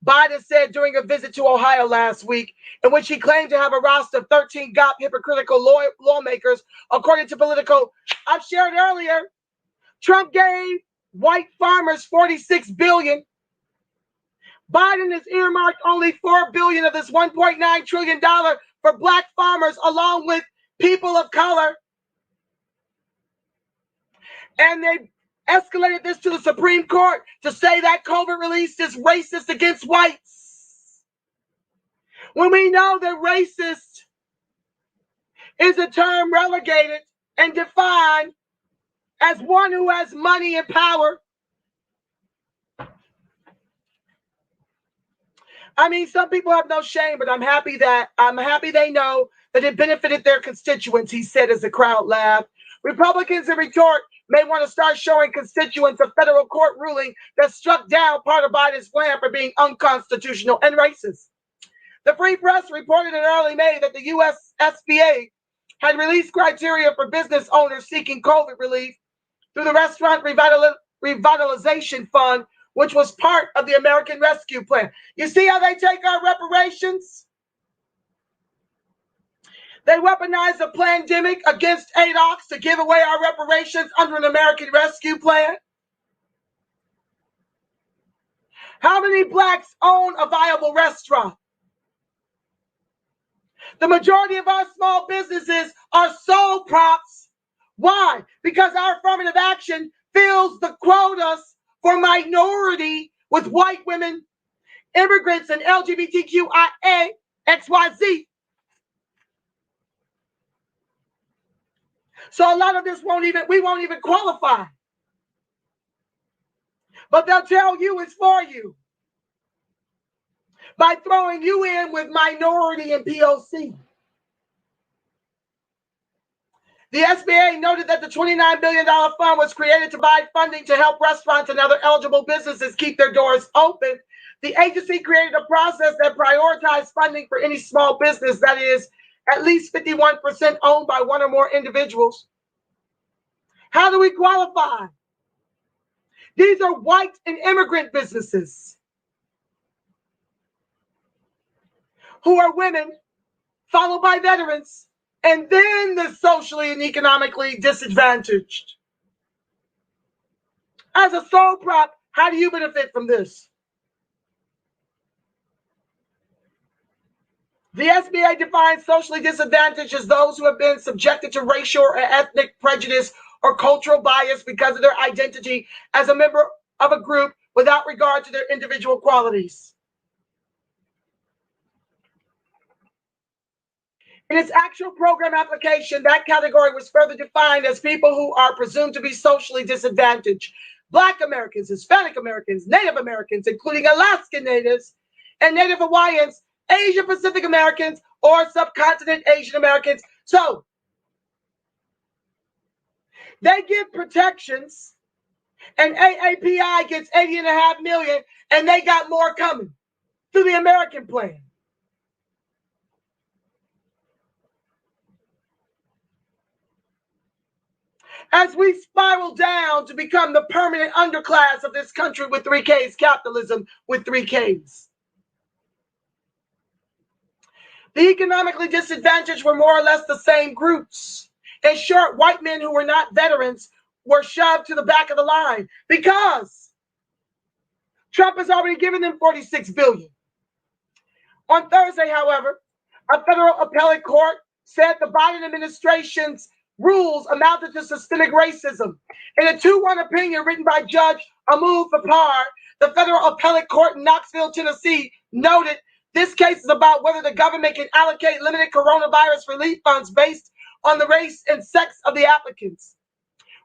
Biden said during a visit to Ohio last week, in which he claimed to have a roster of 13 GOP hypocritical lawmakers, according to Politico. I've shared earlier, Trump gave white farmers $46 billion. Biden has earmarked only $4 billion of this $1.9 trillion for black farmers, along with people of color. And they escalated this to the Supreme Court to say that COVID release is racist against whites. When we know that racist is a term relegated and defined as one who has money and power. I mean, some people have no shame, but I'm happy they know that it benefited their constituents, he said as the crowd laughed. Republicans in retort may want to start showing constituents a federal court ruling that struck down part of Biden's plan for being unconstitutional and racist. The Free Press reported in early May that the U.S. SBA had released criteria for business owners seeking COVID relief through the Restaurant Revitalization Fund, which was part of the American Rescue Plan. You see how they take our reparations? They weaponize the pandemic against Adocs to give away our reparations under an American Rescue Plan. How many blacks own a viable restaurant? The majority of our small businesses are sole props. Why? Because our affirmative action fills the quotas for minority with white women, immigrants, and LGBTQIA, XYZ. So a lot of this we won't even qualify. But they'll tell you it's for you by throwing you in with minority and POC. The SBA noted that the $29 billion fund was created to provide funding to help restaurants and other eligible businesses keep their doors open. The agency created a process that prioritized funding for any small business that is at least 51% owned by one or more individuals. How do we qualify? These are white and immigrant businesses who are women, followed by veterans, and then the socially and economically disadvantaged. As a sole prop, how do you benefit from this? The SBA defines socially disadvantaged as those who have been subjected to racial or ethnic prejudice or cultural bias because of their identity as a member of a group without regard to their individual qualities. In its actual program application, that category was further defined as people who are presumed to be socially disadvantaged. Black Americans, Hispanic Americans, Native Americans, including Alaskan Natives and Native Hawaiians, Asia Pacific Americans, or subcontinent Asian Americans. So they give protections, and AAPI gets $80.5 million, and they got more coming through the American plan. As we spiral down to become the permanent underclass of this country with 3 Ks, capitalism with 3 Ks. The economically disadvantaged were more or less the same groups. In short, white men who were not veterans were shoved to the back of the line because Trump has already given them $46 billion. On Thursday, however, a federal appellate court said the Biden administration's rules amounted to systemic racism. In a 2-1 opinion written by Judge Amul Thapar, the federal appellate court in Knoxville, Tennessee, noted this case is about whether the government can allocate limited coronavirus relief funds based on the race and sex of the applicants.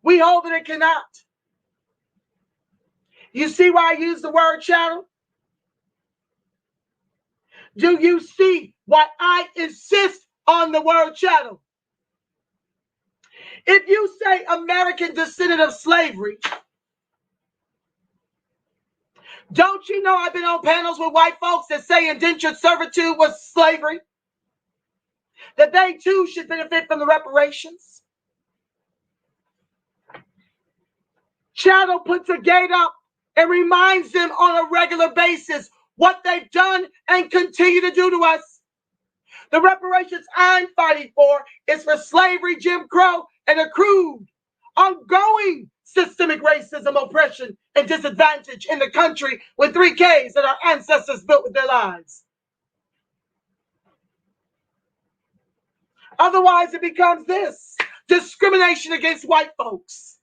We hold that it cannot. You see why I use the word channel? Do you see why I insist on the word channel? If you say American descendant of slavery, don't you know I've been on panels with white folks that say indentured servitude was slavery? That they too should benefit from the reparations? Channel puts a gate up and reminds them on a regular basis what they've done and continue to do to us. The reparations I'm fighting for is for slavery, Jim Crow, and accrued, ongoing systemic racism, oppression, and disadvantage in the country with 3 Ks that our ancestors built with their lives. Otherwise, it becomes this: discrimination against white folks.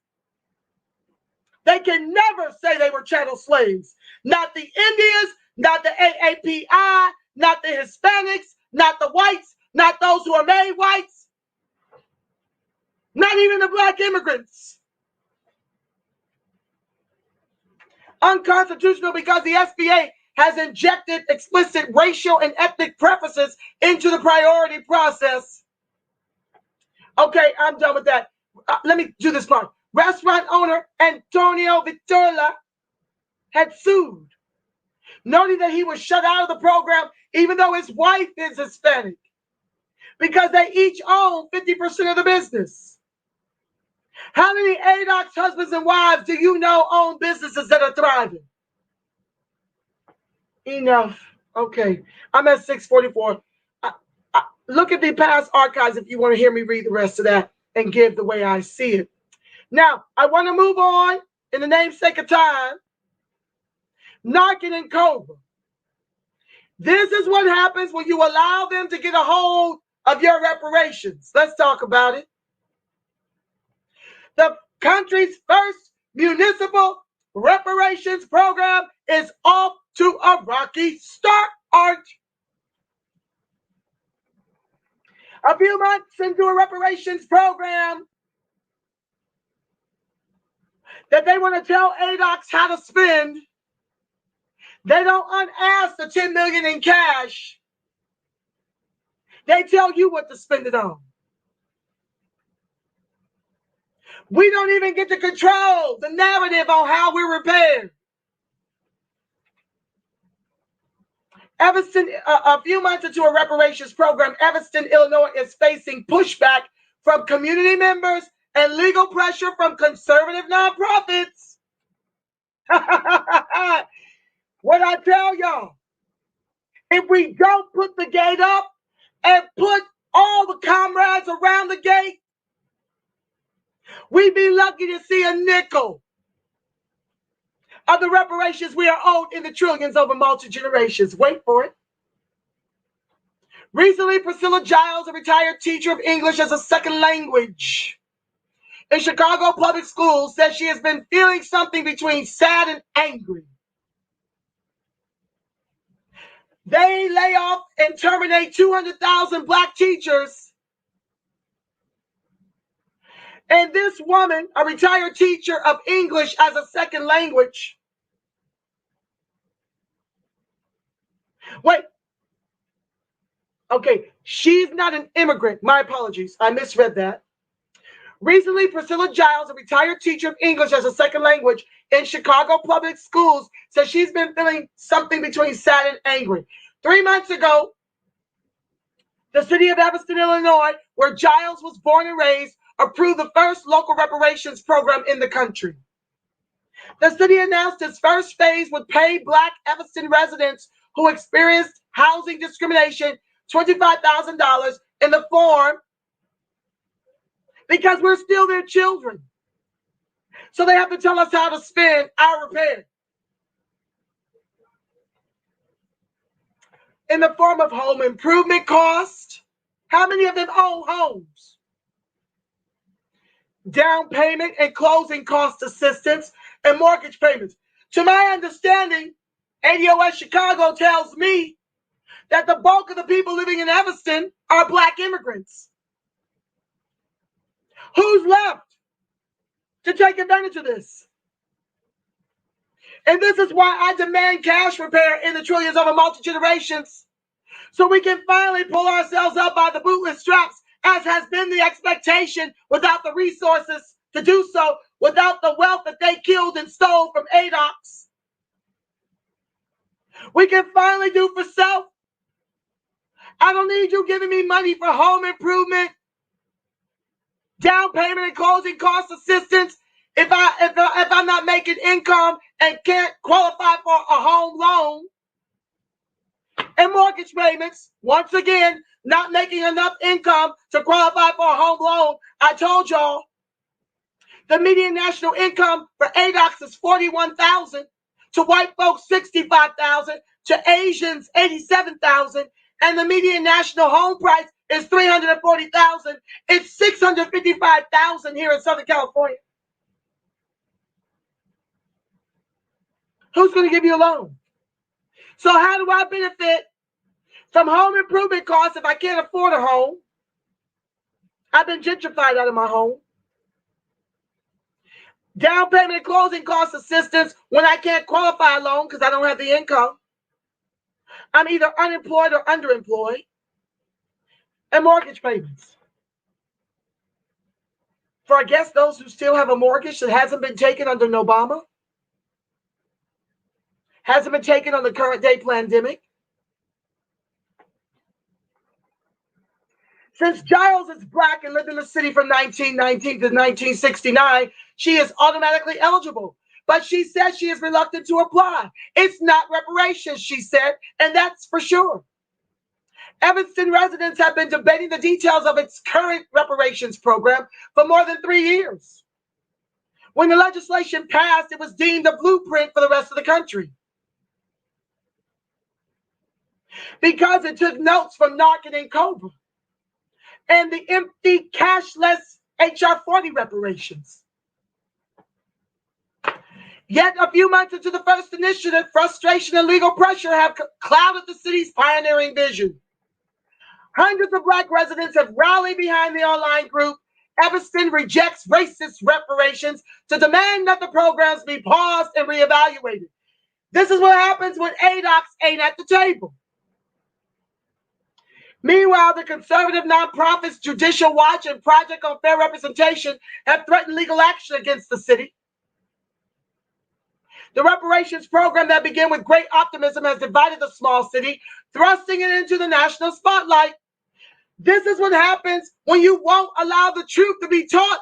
They can never say they were chattel slaves. Not the Indians, not the AAPI, not the Hispanics, not the whites, not those who are made whites, not even the black immigrants. Unconstitutional because the SBA has injected explicit racial and ethnic preferences into the priority process. Okay, I'm done with that. Let me do this part. Restaurant owner Antonio Vitola had sued, noting that he was shut out of the program even though his wife is Hispanic, because they each own 50% of the business. How many Adocs husbands and wives do you know own businesses that are thriving? Enough. Okay, I'm at 6:44. Look at the past archives if you want to hear me read the rest of that and give the way I see it. Now, I want to move on in the namesake of time. Narcan and Cobra. This is what happens when you allow them to get a hold of your reparations. Let's talk about it. The country's first municipal reparations program is off to a rocky start. A few months into a reparations program that they want to tell Adocs how to spend, they don't unask the $10 million in cash. They tell you what to spend it on. We don't even get to control the narrative on how we're repaired. Evanston, a few months into a reparations program, Evanston, Illinois is facing pushback from community members and legal pressure from conservative nonprofits. What I tell y'all, if we don't put the gate up and put all the comrades around the gate, we'd be lucky to see a nickel of the reparations we are owed in the trillions over multi-generations. Wait for it. Recently, Priscilla Giles, a retired teacher of English as a second language in Chicago public schools, says she has been feeling something between sad and angry. They lay off and terminate 200,000 black teachers. And this woman, a retired teacher of English as a second language. Wait. Okay, she's not an immigrant. My apologies. I misread that. Recently, Priscilla Giles, a retired teacher of English as a second language in Chicago public schools, says she's been feeling something between sad and angry. 3 months ago, the city of Evanston, Illinois, where Giles was born and raised, approved the first local reparations program in the country. The city announced its first phase would pay Black Evanston residents who experienced housing discrimination $25,000 in the form because we're still their children. So they have to tell us how to spend our repair. In the form of home improvement costs. How many of them own homes? Down payment and closing cost assistance and mortgage payments. To my understanding, ADOS Chicago tells me that the bulk of the people living in Evanston are Black immigrants. Who's left to take advantage of this? And this is why I demand cash repair in the trillions over multi-generations, so we can finally pull ourselves up by the bootless straps, as has been the expectation, without the resources to do so, without the wealth that they killed and stole from Adocs. We can finally do for self. I don't need you giving me money for home improvement, down payment and closing cost assistance if I'm not making income and can't qualify for a home loan. mortgage payments, once again, not making enough income to qualify for a home loan. I told y'all the median national income for Adocs is $41,000, to white folks $65,000, to Asians $87,000, and the median national home price is $340,000. It's $655,000 here in Southern California. Who's going to give you a loan? So how do I benefit from home improvement costs if I can't afford a home? I've been gentrified out of my home. Down payment and closing cost assistance when I can't qualify a loan because I don't have the income. I'm either unemployed or underemployed. And mortgage payments. For, I guess, those who still have a mortgage that hasn't been taken under Obama. Hasn't been taken on the current day pandemic. Since Giles is black and lived in the city from 1919 to 1969, she is automatically eligible. But she says she is reluctant to apply. It's not reparations, she said, and that's for sure. Evanston residents have been debating the details of its current reparations program for more than 3 years. When the legislation passed, it was deemed a blueprint for the rest of the country, because it took notes from Narcan and Cobra and the empty, cashless HR 40 reparations. Yet a few months into the first initiative, frustration and legal pressure have clouded the city's pioneering vision. Hundreds of black residents have rallied behind the online group Evanston Rejects Racist Reparations to demand that the programs be paused and reevaluated. This is what happens when Adocs ain't at the table. Meanwhile, the conservative nonprofits Judicial Watch and Project on Fair Representation have threatened legal action against the city. The reparations program that began with great optimism has divided the small city, thrusting it into the national spotlight. This is what happens when you won't allow the truth to be taught.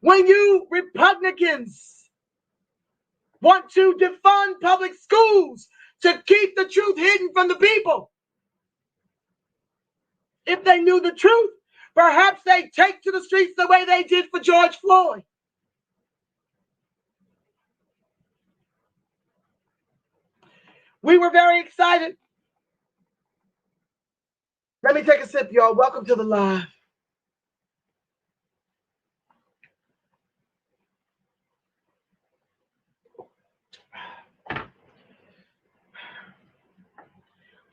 When you Republicans want to defund public schools to keep the truth hidden from the people. If they knew the truth, perhaps they'd take to the streets the way they did for George Floyd. We were very excited. Let me take a sip, y'all. Welcome to the live.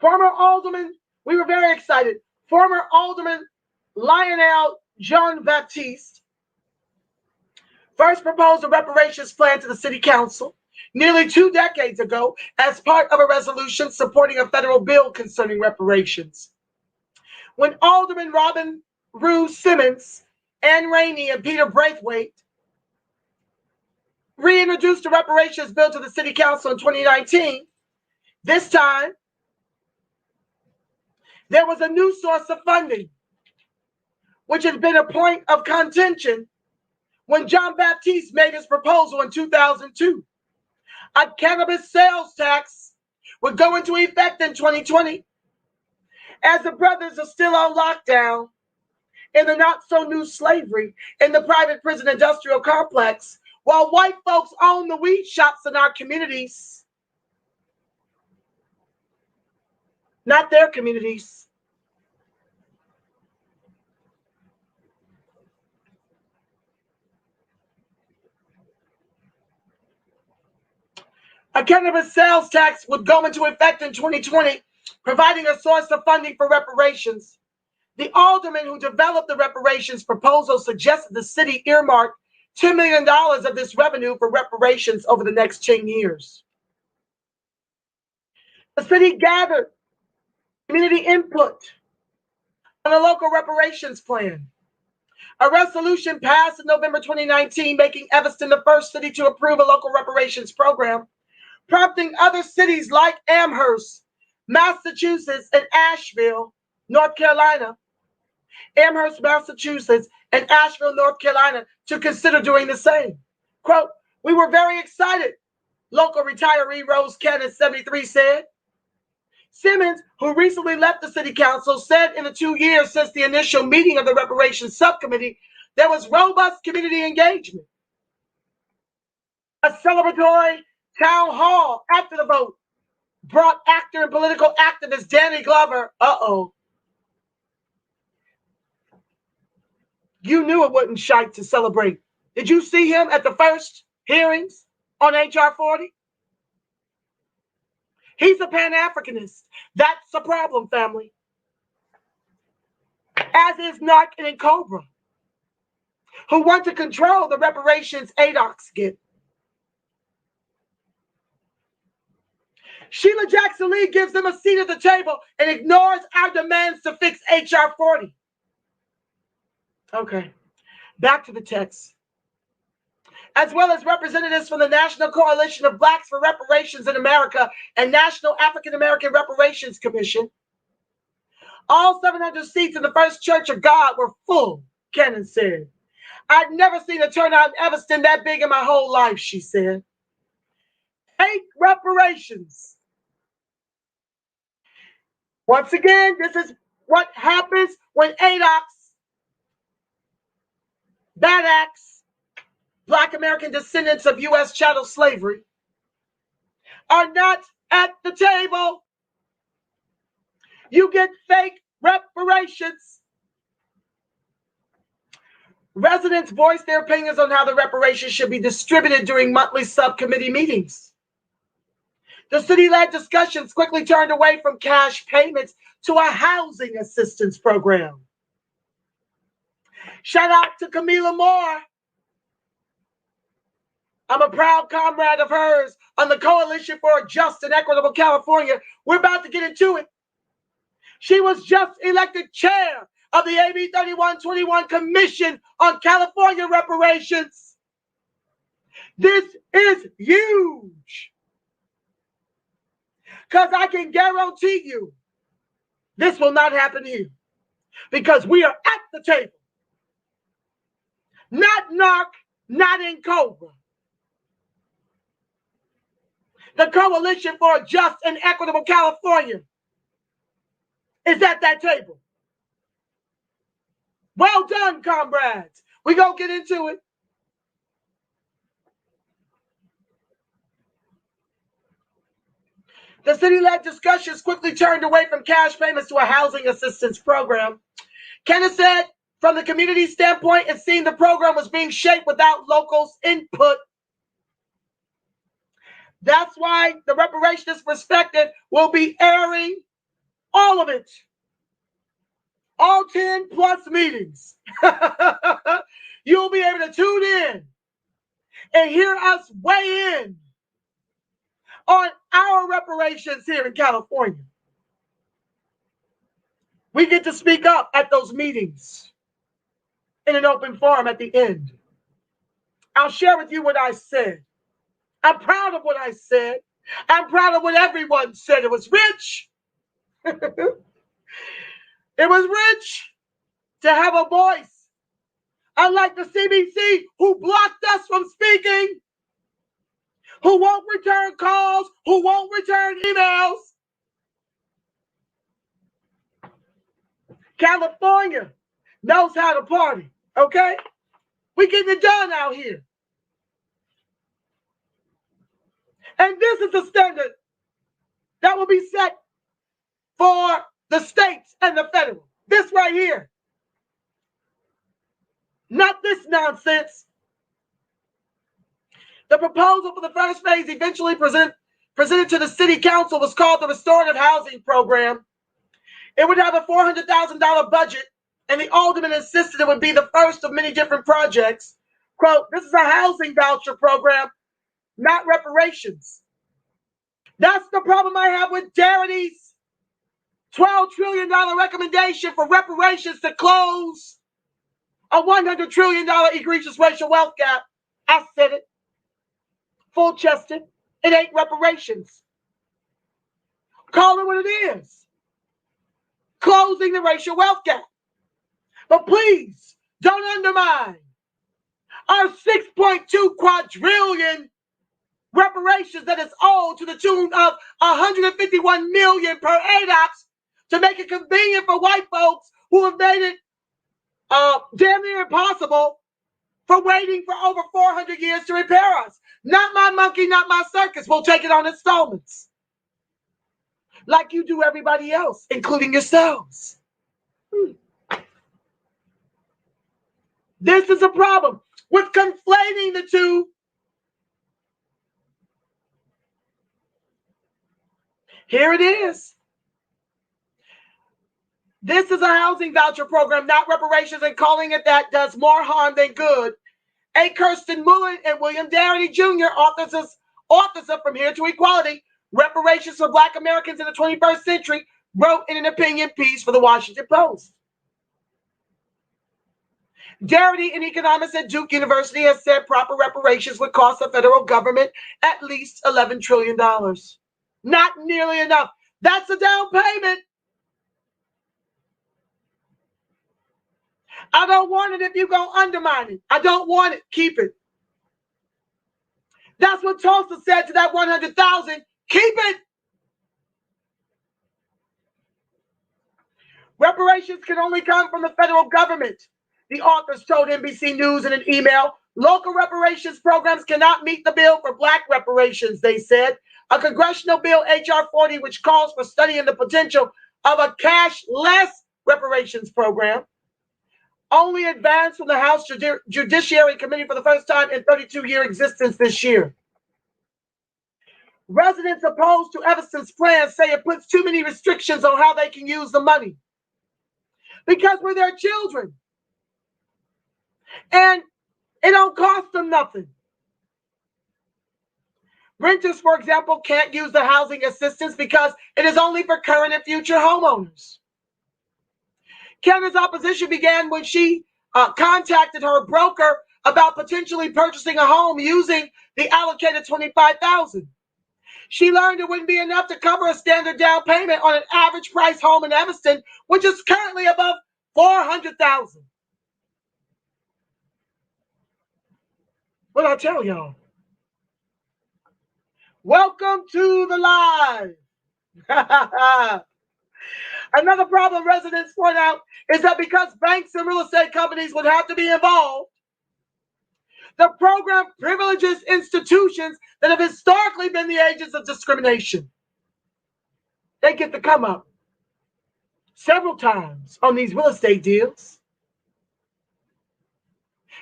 Former Alderman, we were very excited. Former Alderman Lionel Jean-Baptiste first proposed a reparations plan to the city council nearly 2 decades ago as part of a resolution supporting a federal bill concerning reparations. When Alderman Robin Rue Simmons, Ann Rainey, and Peter Braithwaite reintroduced a reparations bill to the city council in 2019, this time there was a new source of funding, which has been a point of contention when John Baptiste made his proposal in 2002. A cannabis sales tax would go into effect in 2020. As the brothers are still on lockdown in the not-so-new slavery in the private prison industrial complex, while white folks own the weed shops in our communities, not their communities. A cannabis sales tax would go into effect in 2020, providing a source of funding for reparations. The alderman who developed the reparations proposal suggested the city earmark $10 million of this revenue for reparations over the next 10 years. The city gathered community input on a local reparations plan. A resolution passed in November 2019, making Evanston the first city to approve a local reparations program, prompting other cities like Amherst, Massachusetts, and Asheville, North Carolina, Amherst, Massachusetts, and Asheville, North Carolina, to consider doing the same. Quote, "We were very excited," local retiree Rose Cannon, 73, said. Simmons, who recently left the city council, said in the 2 years since the initial meeting of the reparations subcommittee, there was robust community engagement. A celebratory town hall after the vote brought actor and political activist Danny Glover. You knew it wasn't shite to celebrate. Did you see him at the first hearings on HR 40? He's a Pan-Africanist. That's a problem, family. As is Narc and Cobra, who want to control the reparations Adocs get. Sheila Jackson Lee gives them a seat at the table and ignores our demands to fix HR 40. Okay, back to the text. As well as representatives from the National Coalition of Blacks for Reparations in America and National African American Reparations Commission. All 700 seats in the First Church of God were full, Cannon said. I'd never seen a turnout in Evanston that big in my whole life, she said. Hate reparations. Once again, this is what happens when Adocs, bad acts, Black American descendants of U.S. chattel slavery, are not at the table. You get fake reparations. Residents voiced their opinions on how the reparations should be distributed during monthly subcommittee meetings. The city-led discussions quickly turned away from cash payments to a housing assistance program. Shout out to Camila Moore. I'm a proud comrade of hers on the Coalition for a Just and Equitable California. We're about to get into it. She was just elected chair of the AB 3121 Commission on California Reparations. This is huge. Because I can guarantee you this will not happen here. Because we are at the table. Not Narc, not in Cobra. The Coalition for a Just and Equitable California is at that table. Well done, comrades. We gonna get into it. The city-led discussions quickly turned away from cash payments to a housing assistance program. Kenneth said, from the community standpoint, it seemed the program was being shaped without locals' input. That's why the reparationist perspective will be airing all of it. All 10 plus meetings. You'll be able to tune in and hear us weigh in on our reparations here in California. We get to speak up at those meetings in an open forum at the end. I'll share with you what I said. I'm proud of what I said. I'm proud of what everyone said. It was rich. It was rich to have a voice. Unlike the CBC, who blocked us from speaking, who won't return calls, who won't return emails. California knows how to party, okay? We getting it done out here. And this is the standard that will be set for the states and the federal. This right here. Not this nonsense. The proposal for the first phase eventually presented to the city council was called the Restorative Housing Program. It would have a $400,000 budget, and the alderman insisted it would be the first of many different projects. Quote, this is a housing voucher program, not reparations. That's the problem I have with Darity's $12 trillion recommendation for reparations to close a $100 trillion egregious racial wealth gap. I said it. Full-chested. It ain't reparations. Call it what it is. Closing the racial wealth gap. But please, don't undermine our $6.2 quadrillion reparations that is owed to the tune of $151 million per Adocs to make it convenient for white folks who have made it damn near impossible for waiting for over 400 years to repair us. Not my monkey, not my circus. We'll take it on installments. Like you do everybody else, including yourselves. This is a problem with conflating the two. Here it is. This is a housing voucher program, not reparations, and calling it that does more harm than good. A. Kirsten Mullen and William Darity Jr., authors of From Here to Equality, Reparations for Black Americans in the 21st Century, wrote in an opinion piece for the Washington Post. Darity, an economist at Duke University, has said proper reparations would cost the federal government at least $11 trillion. Not nearly enough. That's a down payment. I don't want it if you're going to undermine it. I don't want it. Keep it. That's what Tulsa said to that 100,000. Keep it. Reparations can only come from the federal government. The authors told NBC News in an email, local reparations programs cannot meet the bill for Black reparations, they said. A congressional bill, H.R. 40, which calls for studying the potential of a cashless reparations program, only advanced from the House Judiciary Committee for the first time in 32-year existence this year. Residents opposed to Evanston's plan say it puts too many restrictions on how they can use the money because we're their children. And it don't cost them nothing. Renters, for example, can't use the housing assistance because it is only for current and future homeowners. Kenna's opposition began when she contacted her broker about potentially purchasing a home using the allocated $25,000. She learned it wouldn't be enough to cover a standard down payment on an average price home in Evanston, which is currently above $400,000. What I tell y'all? Welcome to the live. Another problem residents point out is that because banks and real estate companies would have to be involved, the program privileges institutions that have historically been the agents of discrimination. They get to come up several times on these real estate deals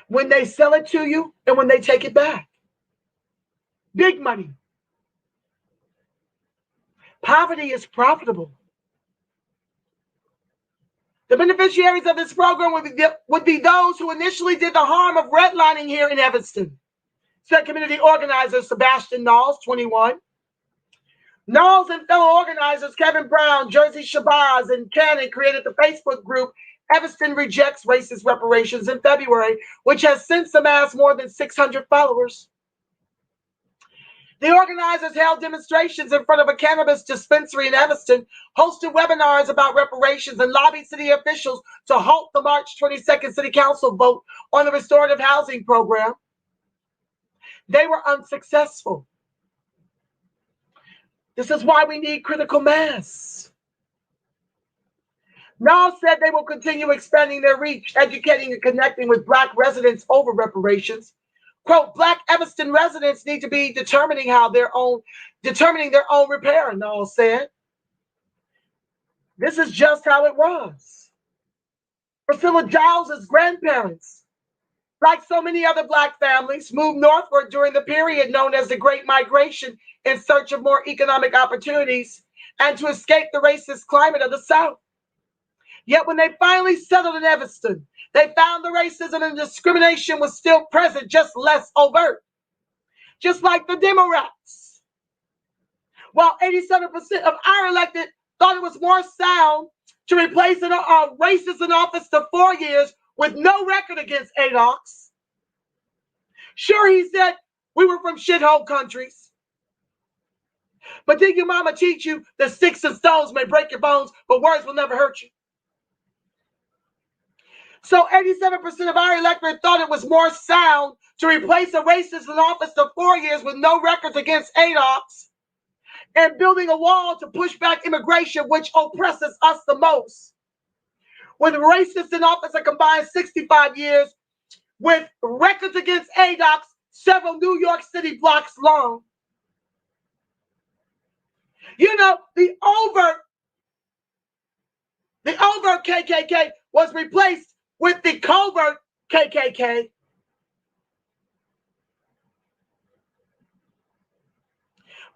when they sell it to you and when they take it back. Big money. Poverty is profitable. The beneficiaries of this program would be those who initially did the harm of redlining here in Evanston, said community organizer Sebastian Knowles, 21. Knowles and fellow organizers Kevin Brown, Jersey Shabazz, and Cannon created the Facebook group Evanston Rejects Racist Reparations in February, which has since amassed more than 600 followers. The organizers held demonstrations in front of a cannabis dispensary in Evanston, hosted webinars about reparations, and lobbied city officials to halt the March 22nd City Council vote on the restorative housing program. They were unsuccessful. This is why we need critical mass. Knowles said they will continue expanding their reach, educating and connecting with Black residents over reparations. Quote, Black Evanston residents need to be determining their own repair, Knowles said. This is just how it was. Priscilla Giles' grandparents, like so many other Black families, moved northward during the period known as the Great Migration in search of more economic opportunities and to escape the racist climate of the South. Yet when they finally settled in Evanston, they found the racism and discrimination was still present, just less overt. Just like the Democrats. While 87% of our elected thought it was more sound to replace a racist in office to 4 years with no record against Adocs. Sure, he said we were from shithole countries. But did your mama teach you that sticks and stones may break your bones, but words will never hurt you? So 87% of our electorate thought it was more sound to replace a racist in office for 4 years with no records against Adocs and building a wall to push back immigration, which oppresses us the most. When racists in office are combined 65 years with records against Adocs several New York City blocks long. You know, the overt KKK was replaced with the covert KKK.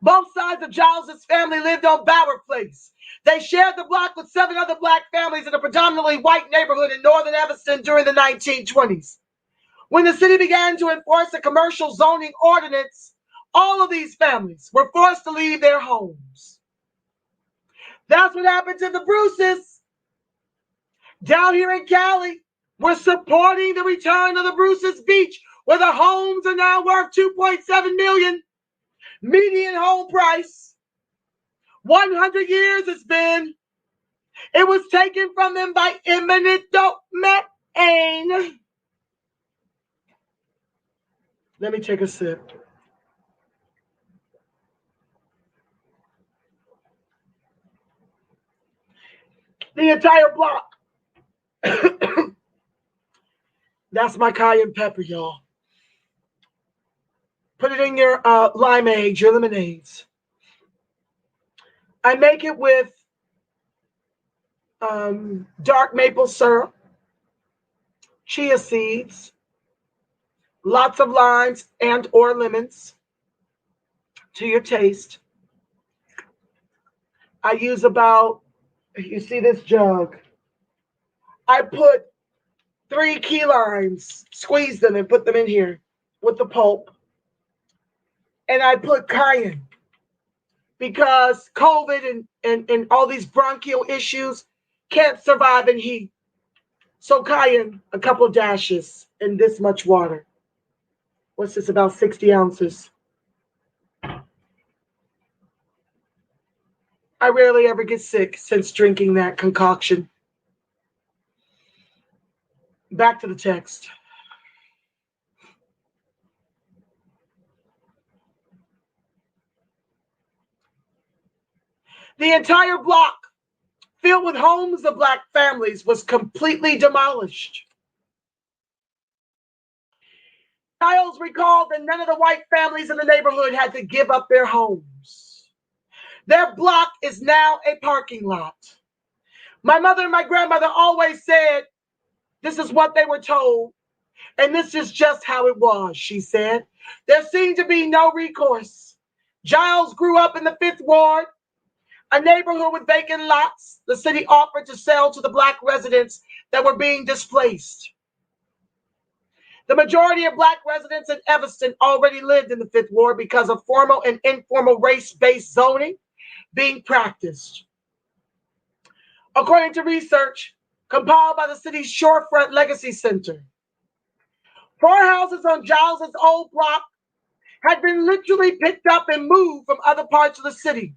Both sides of Giles's family lived on Bower Place. They shared the block with 7 other black families in a predominantly white neighborhood in northern Evanston during the 1920s. When the city began to enforce a commercial zoning ordinance, all of these families were forced to leave their homes. That's what happened to the Bruces. Down here in Cali, we're supporting the return of the Bruces Beach, where the homes are now worth $2.7 million. Median home price. 100 years it's been. It was taken from them by eminent domain. Let me take a sip. The entire block. That's my cayenne pepper, y'all. Put it in your limeade, your lemonades. I make it with dark maple syrup, chia seeds, lots of limes and or lemons to your taste. I use about, you see this jug, I put 3 key limes, squeeze them and put them in here with the pulp. And I put cayenne because COVID and all these bronchial issues can't survive in heat. So cayenne, a couple of dashes in this much water. What's this, about 60 ounces? I rarely ever get sick since drinking that concoction. Back to the text. The entire block, filled with homes of black families, was completely demolished. Giles recalled that none of the white families in the neighborhood had to give up their homes. Their block is now a parking lot. My mother and my grandmother always said, this is what they were told, and this is just how it was, she said. There seemed to be no recourse. Giles grew up in the 5th Ward, a neighborhood with vacant lots the city offered to sell to the black residents that were being displaced. The majority of black residents in Evanston already lived in the 5th Ward because of formal and informal race-based zoning being practiced. According to research compiled by the city's Shorefront Legacy Center, 4 houses on Giles's old block had been literally picked up and moved from other parts of the city,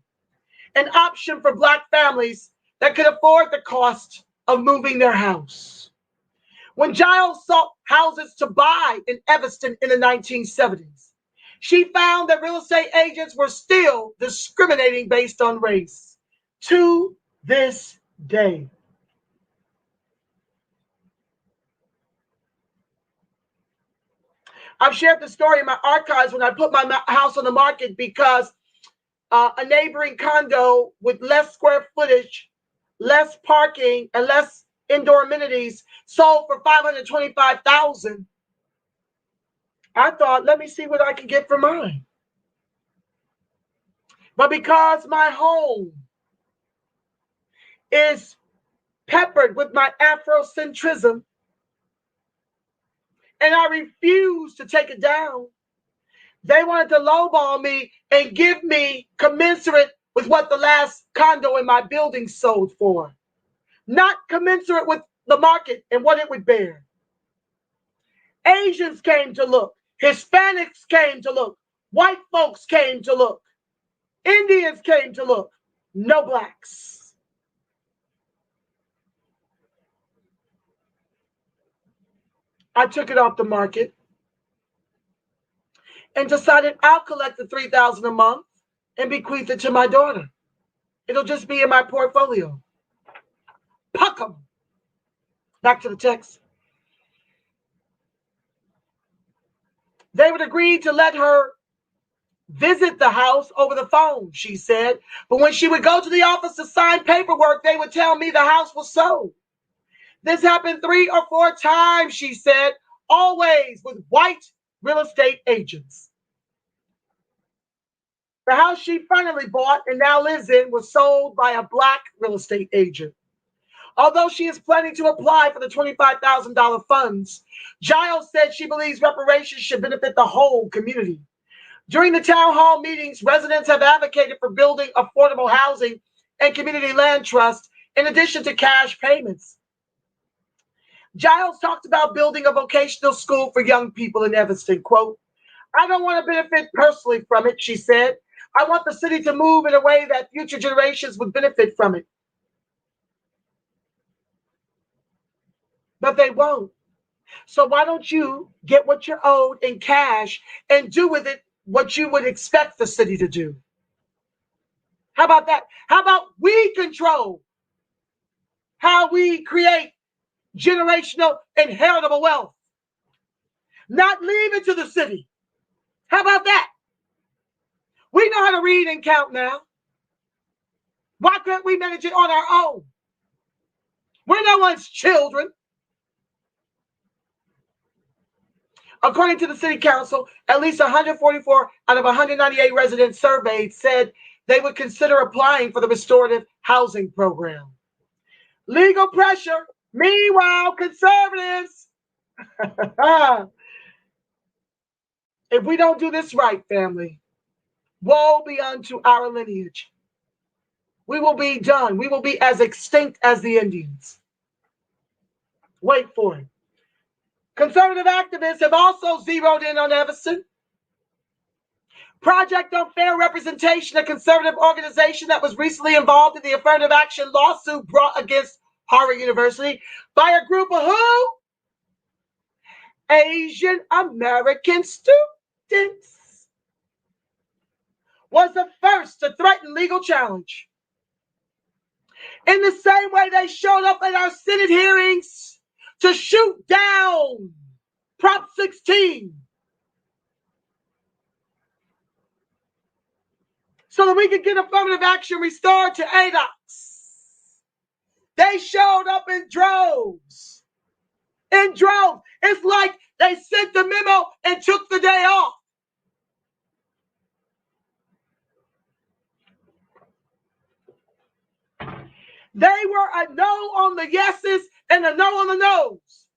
an option for black families that could afford the cost of moving their house. When Giles sought houses to buy in Evanston in the 1970s, she found that real estate agents were still discriminating based on race to this day. I've shared the story in my archives when I put my house on the market because a neighboring condo with less square footage, less parking, and less indoor amenities sold for $525,000. I thought, let me see what I can get for mine. But because my home is peppered with my Afrocentrism, and I refuse to take it down, they wanted to lowball me and give me commensurate with what the last condo in my building sold for, not commensurate with the market and what it would bear. Asians came to look, Hispanics came to look, white folks came to look, Indians came to look, no blacks. I took it off the market and decided I'll collect the $3,000 a month and bequeath it to my daughter. It'll just be in my portfolio. Puck 'em. Back to the text. They would agree to let her visit the house over the phone, she said. But when she would go to the office to sign paperwork, they would tell me the house was sold. This happened 3 or 4 times, she said, always with white real estate agents. The house she finally bought and now lives in was sold by a black real estate agent. Although she is planning to apply for the $25,000 funds, Giles said she believes reparations should benefit the whole community. During the town hall meetings, residents have advocated for building affordable housing and community land trust in addition to cash payments. Giles talked about building a vocational school for young people in Evanston. Quote, I don't want to benefit personally from it, she said. I want the city to move in a way that future generations would benefit from it. But they won't. So why don't you get what you're owed in cash and do with it what you would expect the city to do? How about that? How about we control how we create generational inheritable wealth? Not leave it to the city. How about that? We know how to read and count now. Why can't we manage it on our own? We're no one's children. According to the city council, at least 144 out of 198 residents surveyed said they would consider applying for the restorative housing program. Legal pressure. Meanwhile, conservatives. If we don't do this right, family, woe be unto our lineage. We will be done. We will be as extinct as the Indians. Wait for it. Conservative activists have also zeroed in on Evanston. Project on Fair Representation, a conservative organization that was recently involved in the affirmative action lawsuit brought against Harvard University by a group of who? Asian American students, was the first to threaten legal challenge. In the same way they showed up at our Senate hearings to shoot down Prop 16 so that we could get affirmative action restored to Adocs. They showed up in droves. In droves. It's like they sent the memo and took the day off. They were a no on the yeses and a no on the no's.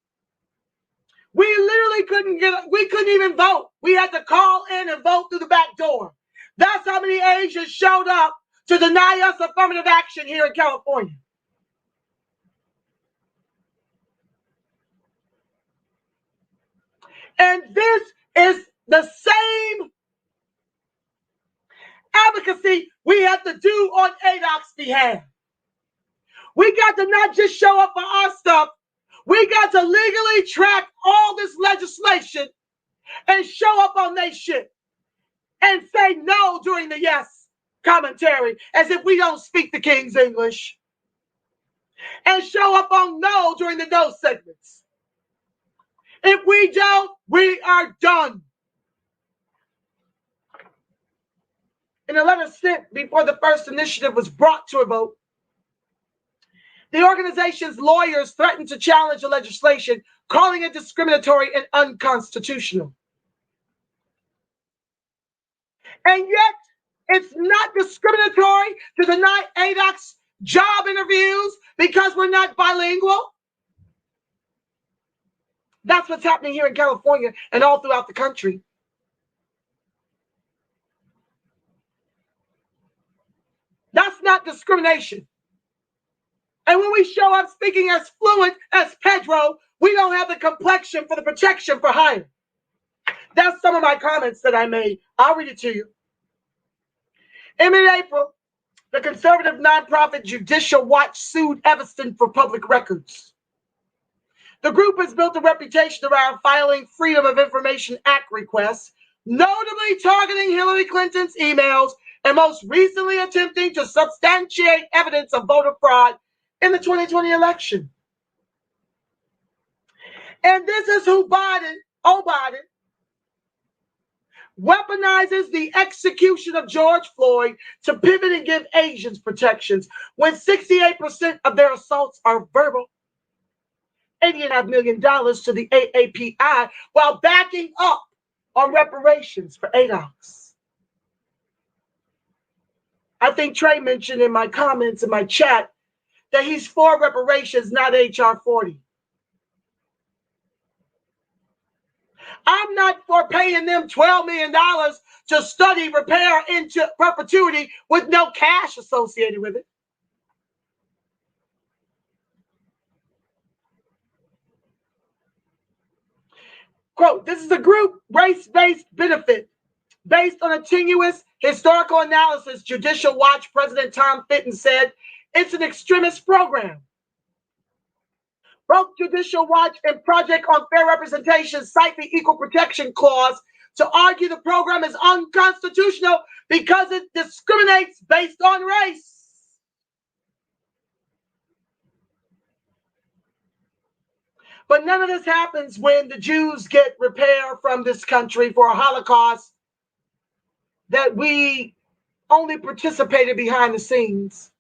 We literally couldn't even vote. We had to call in and vote through the back door. That's how many Asians showed up to deny us affirmative action here in California. And this is the same advocacy we have to do on Adocs' behalf. We got to not just show up for our stuff. We got to legally track all this legislation and show up on their shit and say no during the yes commentary as if we don't speak the King's English, and show up on no during the no segments. If we don't, we are done. In a letter sent before the first initiative was brought to a vote, the organization's lawyers threatened to challenge the legislation, calling it discriminatory and unconstitutional. And yet, it's not discriminatory to deny Adocs job interviews because we're not bilingual. That's what's happening here in California and all throughout the country. That's not discrimination. And when we show up speaking as fluent as Pedro, we don't have the complexion for the protection for hire. That's some of my comments that I made. I'll read it to you. In mid-April, the conservative nonprofit Judicial Watch sued Evanston for public records. The group has built a reputation around filing Freedom of Information Act requests, notably targeting Hillary Clinton's emails and most recently attempting to substantiate evidence of voter fraud in the 2020 election. And this is who Biden, weaponizes the execution of George Floyd to pivot and give Asians protections when 68% of their assaults are verbal. $80.5 million to the AAPI while backing up on reparations for Adocs. I think Trey mentioned in my comments in my chat that he's for reparations, not HR 40. I'm not for paying them $12 million to study repair into perpetuity with no cash associated with it. Quote, this is a group race-based benefit based on a tenuous historical analysis. Judicial Watch President Tom Fitton said it's an extremist program. Both Judicial Watch and Project on Fair Representation cite the Equal Protection Clause to argue the program is unconstitutional because it discriminates based on race. But none of this happens when the Jews get repair from this country for a Holocaust that we only participated behind the scenes.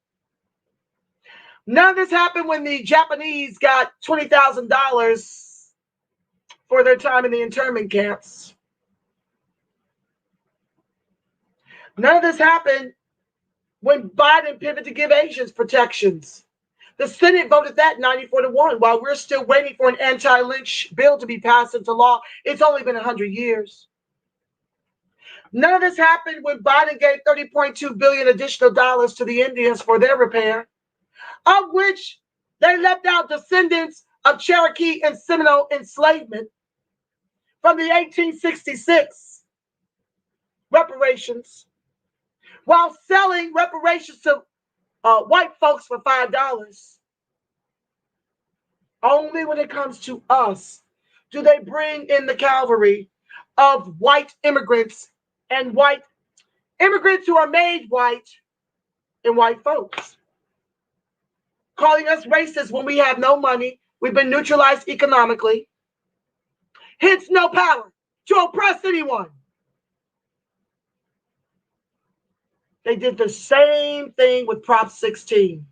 None of this happened when the Japanese got $20,000 for their time in the internment camps. None of this happened when Biden pivoted to give Asians protections. The Senate voted that 94-1. While we're still waiting for an anti-lynch bill to be passed into law, it's only been 100 years. None of this happened when Biden gave $30.2 billion additional dollars to the Indians for their repair, of which they left out descendants of Cherokee and Seminole enslavement from the 1866 reparations, while selling reparations to white folks for $5. Only when it comes to us do they bring in the cavalry of white immigrants and white immigrants who are made white and white folks, calling us racist when we have no money. We've been neutralized economically, hence no power to oppress anyone. They did the same thing with Prop 16.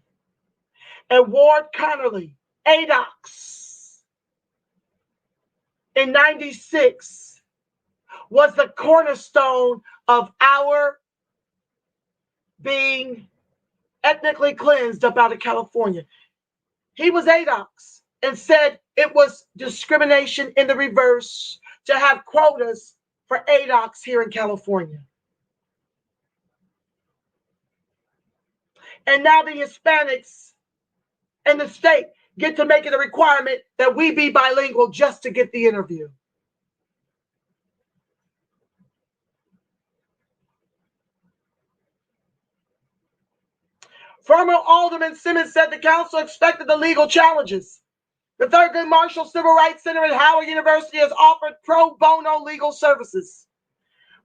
And Ward Connerly, Adocs, in 96, was the cornerstone of our being ethnically cleansed up out of California. He was Adocs and said it was discrimination in the reverse to have quotas for Adocs here in California. And now the Hispanics in the state get to make it a requirement that we be bilingual just to get the interview. Former Alderman Simmons said the council expected the legal challenges. The Thurgood Marshall Civil Rights Center at Howard University has offered pro bono legal services.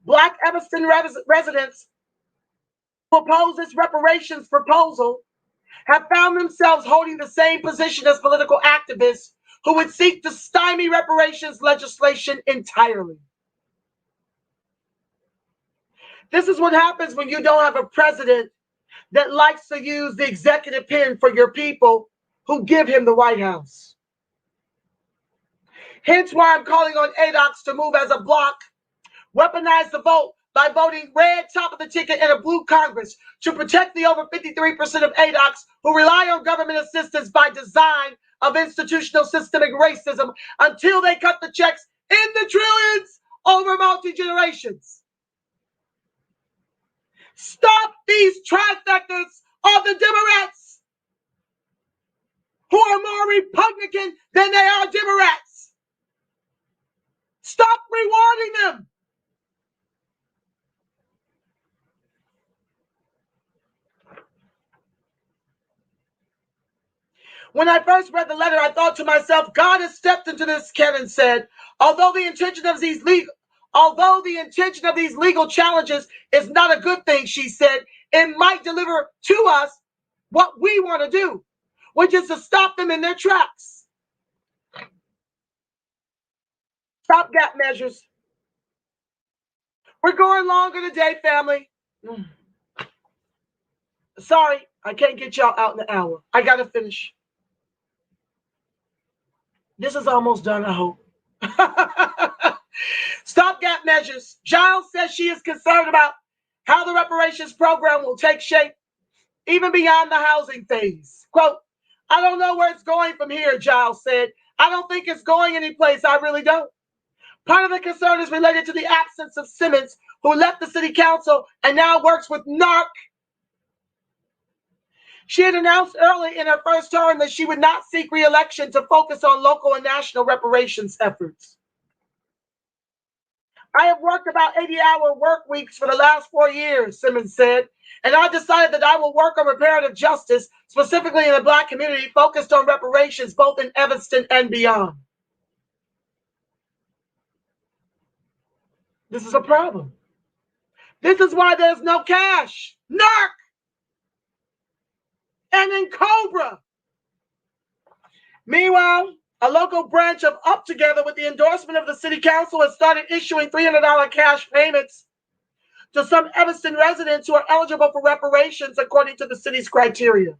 Black Evanston residents who oppose this reparations proposal have found themselves holding the same position as political activists who would seek to stymie reparations legislation entirely. This is what happens when you don't have a president that likes to use the executive pen for your people who give him the White House. Hence why I'm calling on Adocs to move as a block, weaponize the vote by voting red top of the ticket and a blue Congress to protect the over 53% of Adocs who rely on government assistance by design of institutional systemic racism until they cut the checks in the trillions over multi-generations. Stop these trifectas of the Democrats who are more Republican than they are Democrats. Stop rewarding them. When I first read the letter, I thought to myself, God has stepped into this, Kevin said. Although the intention of these legal challenges is not a good thing, she said, it might deliver to us what we want to do, which is to stop them in their tracks. Stopgap measures. We're going longer today, family. Sorry, I can't get y'all out in an hour. I got to finish. This is almost done, I hope. Stopgap measures. Giles says she is concerned about how the reparations program will take shape, even beyond the housing phase. Quote, I don't know where it's going from here, Giles said. I don't think it's going anyplace. I really don't. Part of the concern is related to the absence of Simmons, who left the city council and now works with NARC. She had announced early in her first term that she would not seek re-election to focus on local and national reparations efforts. I have worked about 80-hour work weeks for the last 4 years, Simmons said, and I decided that I will work on reparative justice, specifically in the Black community, focused on reparations both in Evanston and beyond. This is a problem. This is why there's no cash. NARC! And in Cobra. Meanwhile, a local branch of Up Together, with the endorsement of the city council, has started issuing $300 cash payments to some Evanston residents who are eligible for reparations according to the city's criteria.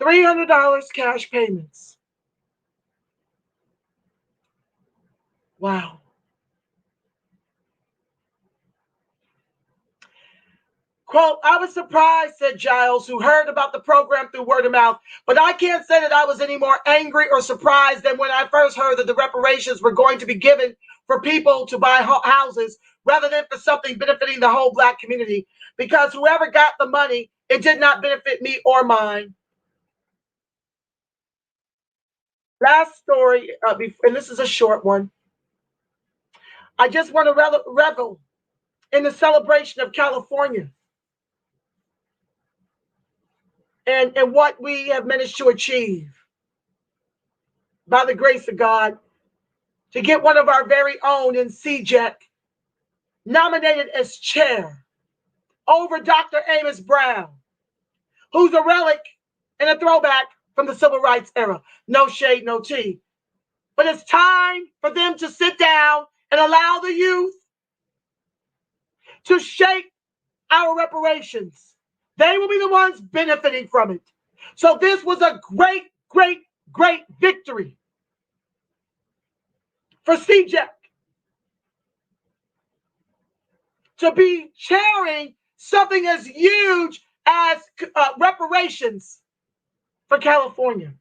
$300 cash payments. Wow. Quote, I was surprised, said Giles, who heard about the program through word of mouth, but I can't say that I was any more angry or surprised than when I first heard that the reparations were going to be given for people to buy houses rather than for something benefiting the whole Black community, because whoever got the money, it did not benefit me or mine. Last story, and this is a short one. I just want to revel in the celebration of California. And what we have managed to achieve by the grace of God, to get one of our very own in CJEC nominated as chair over Dr. Amos Brown, who's a relic and a throwback from the civil rights era. No shade, no tea. But it's time for them to sit down and allow the youth to shape our reparations. They will be the ones benefiting from it. So this was a great, great, great victory for CJEC to be chairing something as huge as reparations for California.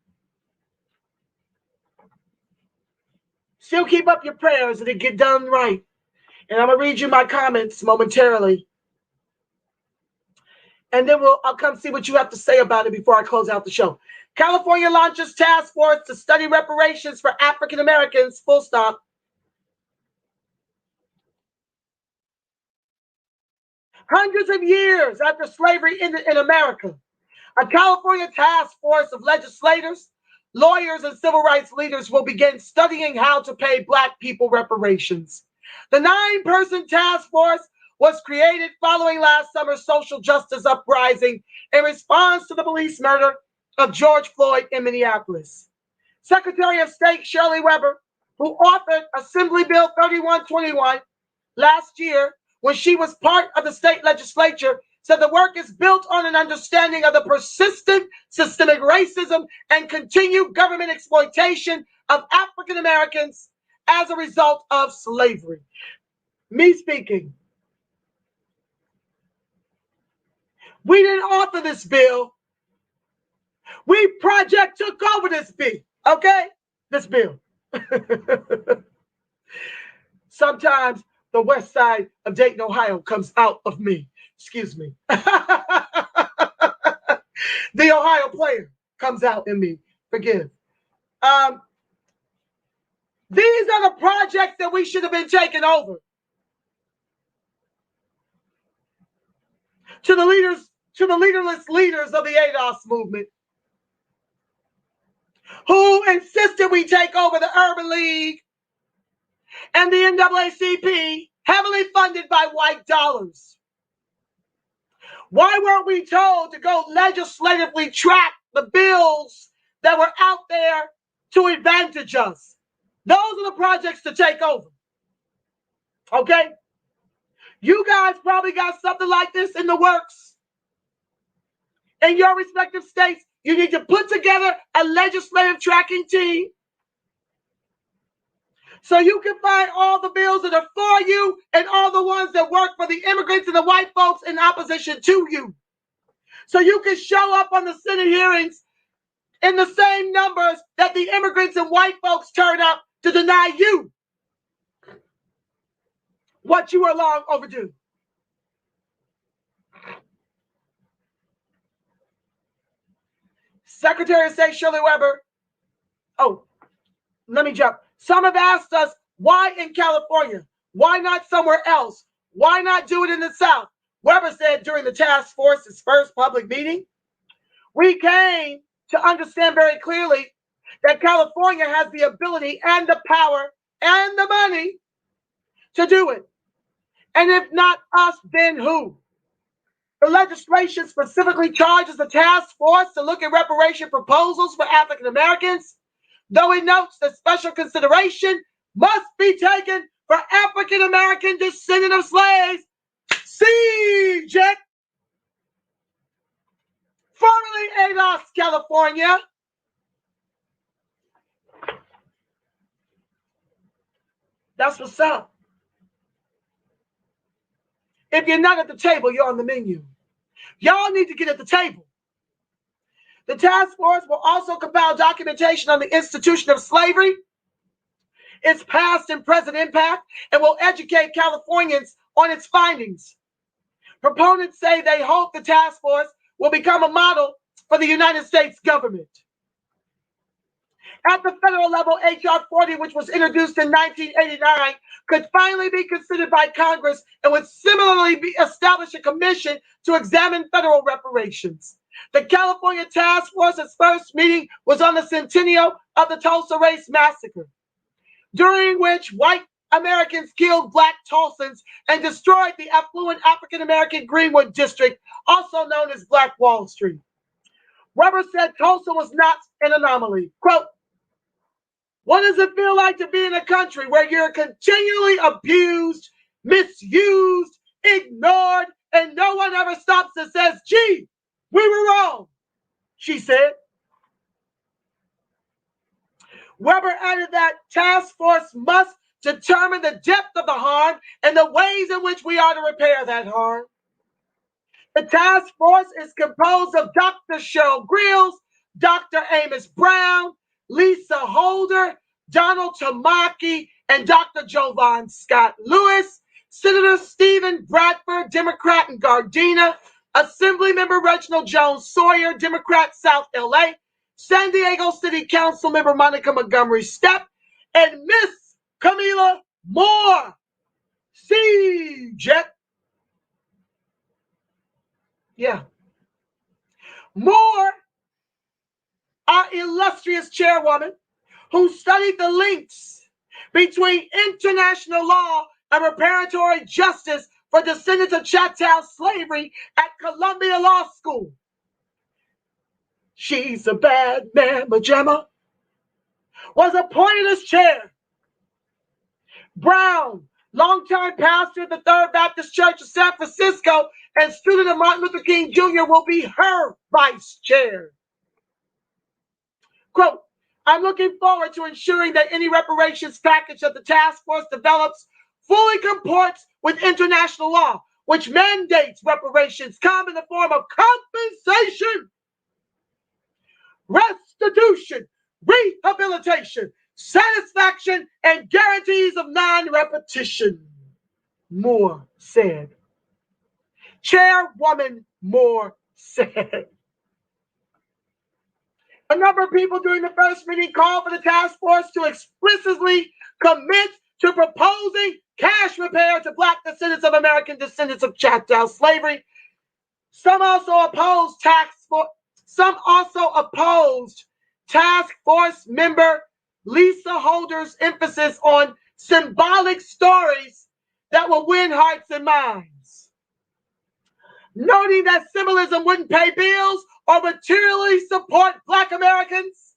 Still keep up your prayers and it get done right. And I'm going to read you my comments momentarily. And then I'll come see what you have to say about it before I close out the show. California launches task force to study reparations for African Americans, full stop. Hundreds of years after slavery in America, a California task force of legislators, lawyers, and civil rights leaders will begin studying how to pay Black people reparations. The 9-person task force was created following last summer's social justice uprising in response to the police murder of George Floyd in Minneapolis. Secretary of State Shirley Weber, who authored Assembly Bill 3121 last year when she was part of the state legislature, said the work is built on an understanding of the persistent systemic racism and continued government exploitation of African Americans as a result of slavery. Me speaking. We didn't author this bill. We project took over this bill, okay? This bill. Sometimes the west side of Dayton, Ohio comes out of me. Excuse me. The Ohio player comes out in me. Forgive. These are the projects that we should have been taking over. To the leaders, to the leaderless leaders of the Adocs movement. who insisted we take over the Urban League and the NAACP, heavily funded by white dollars. Why weren't we told to go legislatively track the bills that were out there to advantage us? Those are the projects to take over. Okay? You guys probably got something like this in the works. In your respective states, you need to put together a legislative tracking team so you can find all the bills that are for you and all the ones that work for the immigrants and the white folks in opposition to you. So you can show up on the Senate hearings in the same numbers that the immigrants and white folks turn up to deny you what you are long overdue. Secretary of State Shirley Weber. Oh, let me jump. Some have asked us, why in California? Why not somewhere else? Why not do it in the South? Weber said during the task force's first public meeting, we came to understand very clearly that California has the ability and the power and the money to do it. And if not us, then who? The legislation specifically charges the task force to look at reparation proposals for African Americans, though it notes that special consideration must be taken for African American descendant of slaves, CJEC, formerly Adocs, California. That's what's up. If you're not at the table, you're on the menu. Y'all need to get at the table. The task force will also compile documentation on the institution of slavery, its past and present impact, and will educate Californians on its findings. Proponents say they hope the task force will become a model for the United States government. At the federal level, H.R. 40, which was introduced in 1989, could finally be considered by Congress and would similarly establish a commission to examine federal reparations. The California Task Force's first meeting was on the centennial of the Tulsa race massacre, during which white Americans killed black Tulsans and destroyed the affluent African-American Greenwood district, also known as Black Wall Street. Weber said Tulsa was not an anomaly. Quote, what does it feel like to be in a country where you're continually abused, misused, ignored, and no one ever stops and says, gee, we were wrong, she said. Weber added that task force must determine the depth of the harm and the ways in which we are to repair that harm. The task force is composed of Dr. Cheryl Grills, Dr. Amos Brown, Lisa Holder, Donald Tamaki, and Dr. Chauvin Scott Lewis, Senator Stephen Bradford, Democrat in Gardena, Assemblymember Reginald Jones Sawyer, Democrat, South LA, San Diego City Council member Monica Montgomery Stepp, and Miss Camila Moore, CJEC. Yeah. Moore, our illustrious chairwoman, who studied the links between international law and reparatory justice for descendants of chattel slavery at Columbia Law School. She's a bad mamma jamma, was appointed as chair. Brown, longtime pastor of the Third Baptist Church of San Francisco and student of Martin Luther King Jr., will be her vice chair. Quote, I'm looking forward to ensuring that any reparations package that the task force develops fully comports with international law, which mandates reparations come in the form of compensation, restitution, rehabilitation, satisfaction, and guarantees of non-repetition, Moore said. Chairwoman Moore said. A number of people during the first meeting called for the task force to explicitly commit to proposing cash repair to Black descendants of American descendants of chattel slavery. Some also opposed task force member Lisa Holder's emphasis on symbolic stories that will win hearts and minds. Noting that symbolism wouldn't pay bills or materially support Black Americans.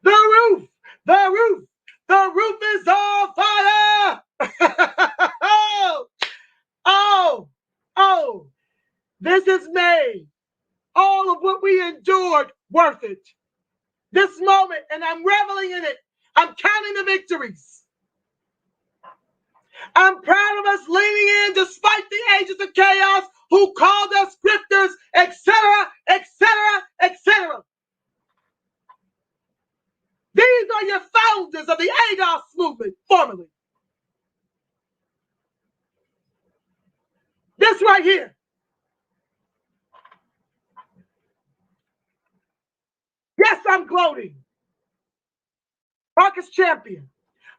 The roof is on fire! oh, this has made all of what we endured worth it. This moment, and I'm reveling in it. I'm counting the victories. I'm proud of us leaning in despite the agents of chaos who called us grifters, etc., etc., etc. These are your founders of the Adocs movement, formerly. This right here. Yes, I'm gloating. Marcus Champion,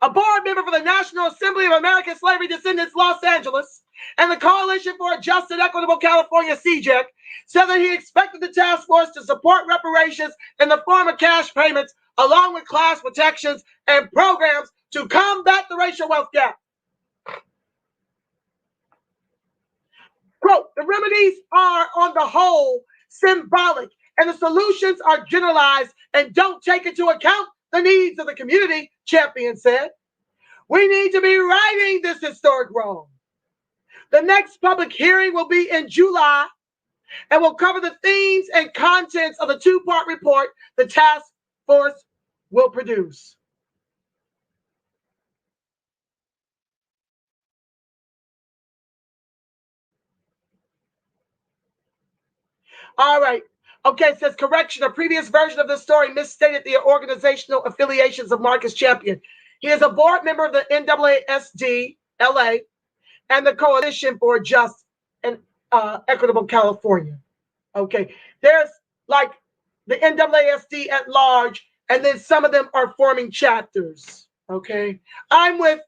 a board member for the National Assembly of American Slavery Descendants, Los Angeles, and the Coalition for a Just and Equitable California, CJEC, said that he expected the task force to support reparations in the form of cash payments, along with class protections and programs to combat the racial wealth gap. Quote, the remedies are on the whole symbolic, and the solutions are generalized and don't take into account the needs of the community, Champion said. We need to be righting this historic wrong. The next public hearing will be in July and will cover the themes and contents of the two-part report the task force will produce. All right. Okay, it says correction. A previous version of this story misstated the organizational affiliations of Marcus Champion. He is a board member of the NAASD LA and the Coalition for Just and Equitable California. Okay, there's like the NAASD at large, and then some of them are forming chapters. Okay, I'm with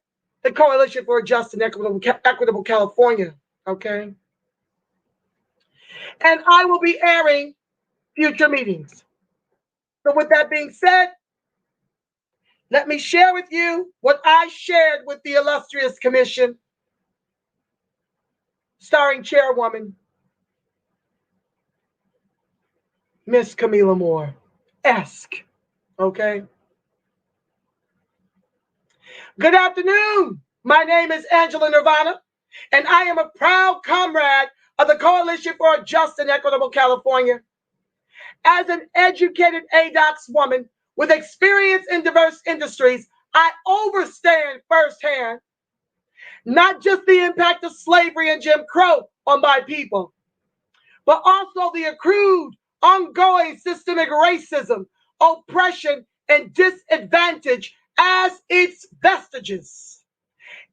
the Coalition for Just and Equitable California. Okay, and I will be airing future meetings. So with that being said, let me share with you what I shared with the illustrious commission, starring chairwoman, Miss Camila Moore-esque. Okay? Good afternoon. My name is Angela Nirvana, and I am a proud comrade of the Coalition for a Just and Equitable California. As an educated Adocs woman with experience in diverse industries, I understand firsthand not just the impact of slavery and Jim Crow on my people, but also the accrued, ongoing systemic racism, oppression, and disadvantage as its vestiges,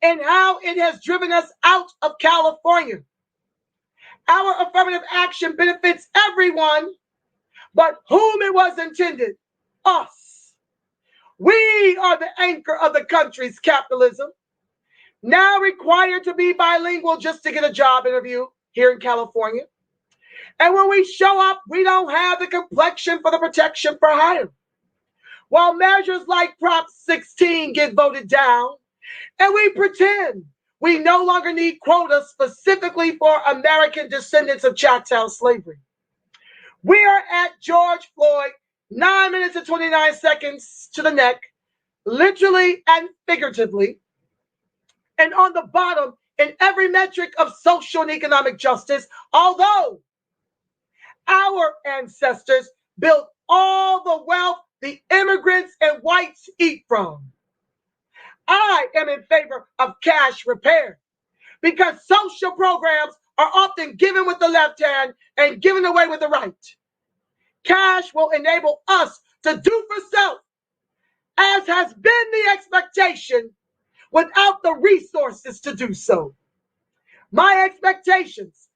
and how it has driven us out of California. Our affirmative action benefits everyone, but whom it was intended, us. We are the anchor of the country's capitalism, now required to be bilingual just to get a job interview here in California. And when we show up, we don't have the complexion for the protection for hire. While measures like Prop 16 get voted down, and we pretend we no longer need quotas specifically for American descendants of chattel slavery. We are at George Floyd, 9 minutes and 29 seconds to the neck, literally and figuratively, and on the bottom in every metric of social and economic justice, although our ancestors built all the wealth the immigrants and whites eat from. I am in favor of cash repair because social programs are often given with the left hand and given away with the right. Cash will enable us to do for self, as has been the expectation, without the resources to do so. My expectations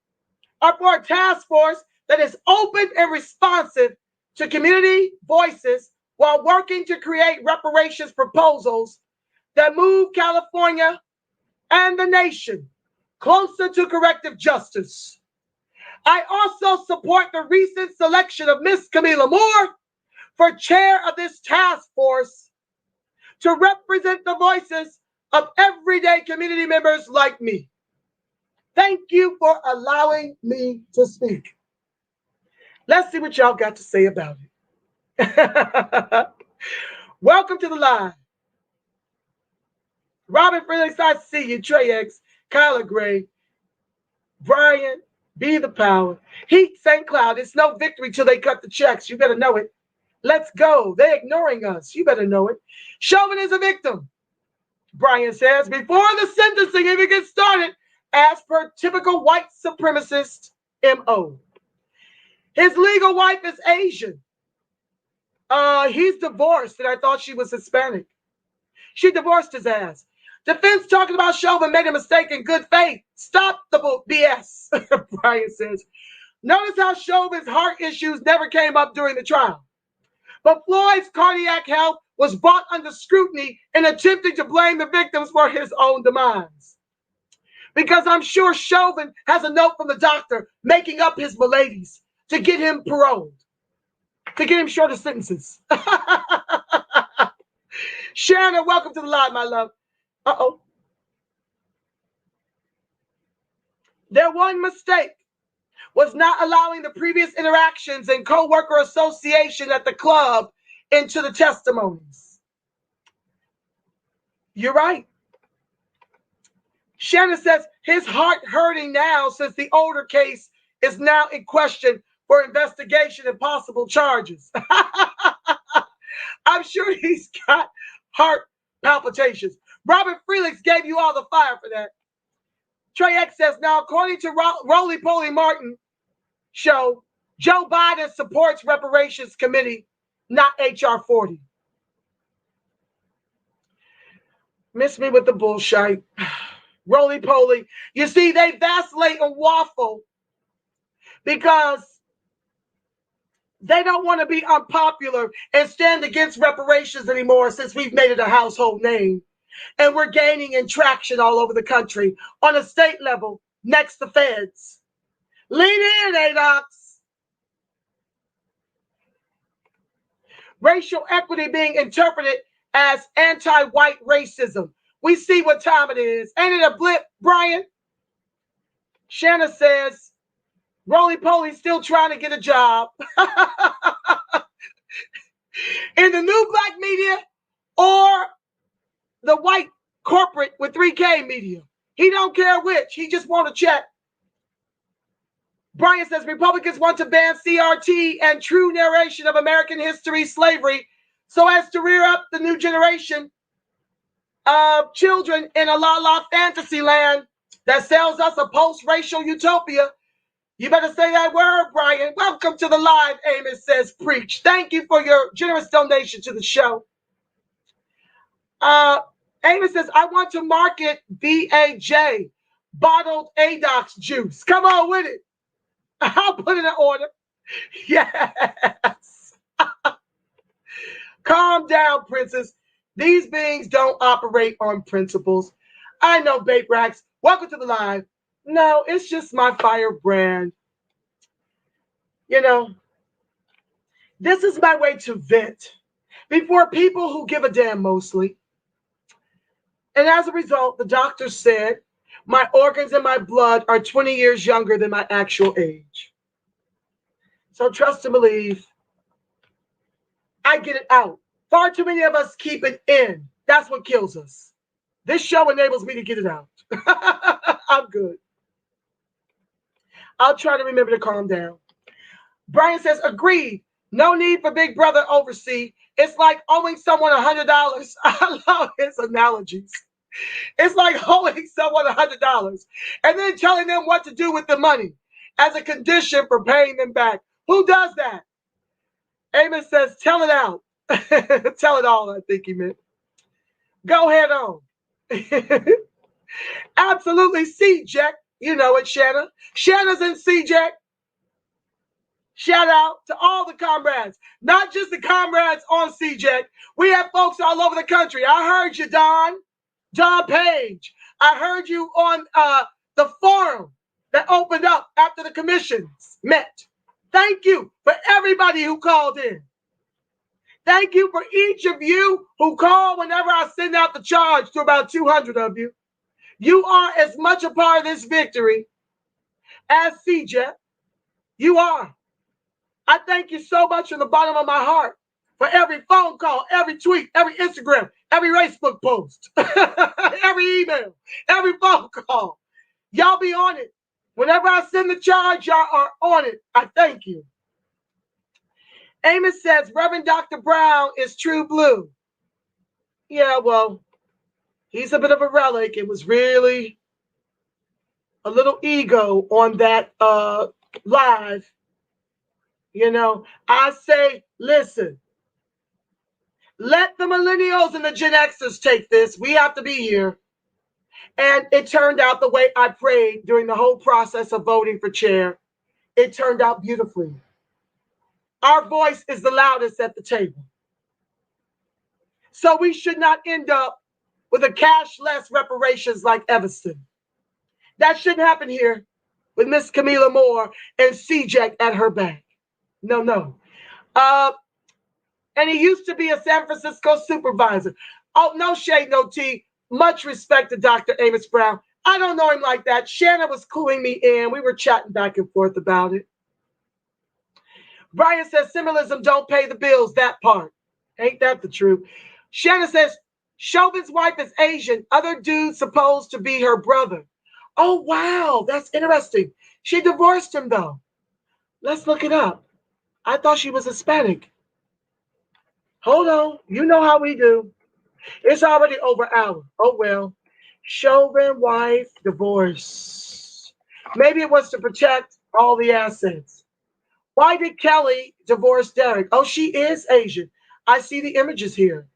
are for a task force that is open and responsive to community voices while working to create reparations proposals that move California and the nation closer to corrective justice. I also support the recent selection of Miss Camila Moore for chair of this task force to represent the voices of everyday community members like me. Thank you for allowing me to speak. Let's see what y'all got to say about it. Welcome to the live. Robin Felix, I see you. Trey X, Kyla Gray, Brian, Be the Power, Heat St. Cloud. It's no victory till they cut the checks. You better know it. Let's go. They're ignoring us. You better know it. Chauvin is a victim. Brian says, before the sentencing even gets started, as per typical white supremacist MO. His legal wife is Asian. He's divorced, and I thought she was Hispanic. She divorced his ass. Defense talking about Chauvin made a mistake in good faith. Stop the BS, Brian says. Notice how Chauvin's heart issues never came up during the trial. But Floyd's cardiac health was brought under scrutiny in attempting to blame the victims for his own demise. Because I'm sure Chauvin has a note from the doctor making up his maladies to get him paroled, to get him shorter sentences. Shannon, welcome to the live, my love. Uh-oh. Their one mistake was not allowing the previous interactions and co-worker association at the club into the testimonies. You're right. Shannon says his heart hurting now since the older case is now in question for investigation and possible charges. I'm sure he's got heart palpitations. Robert Felix gave you all the fire for that. Trey X says, now, according to Roly Poly Martin show, Joe Biden supports Reparations Committee, not HR 40. Miss me with the bullshit. Roly Poly. You see, they vacillate and waffle because they don't want to be unpopular and stand against reparations anymore since we've made it a household name. And we're gaining in traction all over the country on a state level next to feds. Lean in, Adocs. Racial equity being interpreted as anti-white racism. We see what time it is. Ain't it a blip, Brian? Shanna says, Roly Poly still trying to get a job. In the new black media or the white corporate with 3K media. He don't care which. He just want to check. Brian says Republicans want to ban CRT and true narration of American history, slavery, so as to rear up the new generation of children in a la-la fantasy land that sells us a post-racial utopia. You better say that word, Brian. Welcome to the live, Amos says, preach. Thank you for your generous donation to the show. Amos says, I want to market BAJ, bottled Adocs juice. Come on with it. I'll put in an order. Yes. Calm down, princess. These beings don't operate on principles. I know, Bait Racks. Welcome to the live. No, it's just my firebrand. You know, this is my way to vent before people who give a damn mostly. And as a result, the doctor said my organs and my blood are 20 years younger than my actual age. So trust and believe, I get it out. Far too many of us keep it in. That's what kills us. This show enables me to get it out. I'm good. I'll try to remember to calm down. Brian says, agreed. No need for Big Brother oversee. It's like owing someone $100. I love his analogies. It's like owing someone $100 and then telling them what to do with the money as a condition for paying them back. Who does that? Amos says, tell it out. Tell it all, I think he meant. Go ahead on. Absolutely, C-Jack. You know it, Shanna. Shanna's in C-Jack. Shout out to all the comrades, not just the comrades on C-Jack. We have folks all over the country. I heard you, Don Page. I heard you on the forum that opened up after the commissions met. Thank you for everybody who called in. Thank you for each of you who call whenever I send out the charge to about 200 of you. You are as much a part of this victory as CJ. You are. I thank you so much from the bottom of my heart for every phone call, every tweet, every Instagram, every Facebook post, every email, every phone call. Y'all be on it. Whenever I send the charge, y'all are on it. I thank you. Amos says, Reverend Dr. Brown is true blue. Yeah, well, he's a bit of a relic. It was really a little ego on that live. You know, I say, listen, let the millennials and the Gen Xers take this. We have to be here. And it turned out the way I prayed during the whole process of voting for chair. It turned out beautifully. Our voice is the loudest at the table. So we should not end up with a cashless reparations like Evanston. That shouldn't happen here with Miss Camila Moore and CJ at her back. No, no. And he used to be a San Francisco supervisor. Oh, no shade, no tea. Much respect to Dr. Amos Brown. I don't know him like that. Shannon was cluing me in. We were chatting back and forth about it. Brian says symbolism don't pay the bills, that part. Ain't that the truth? Shannon says Chauvin's wife is Asian. Other dude supposed to be her brother. Oh, wow. That's interesting. She divorced him, though. Let's look it up. I thought she was Hispanic. Hold on. You know how we do. It's already over an hour. Oh, well. Chauvin wife divorce. Maybe it was to protect all the assets. Why did Kelly divorce Derek? Oh, she is Asian. I see the images here.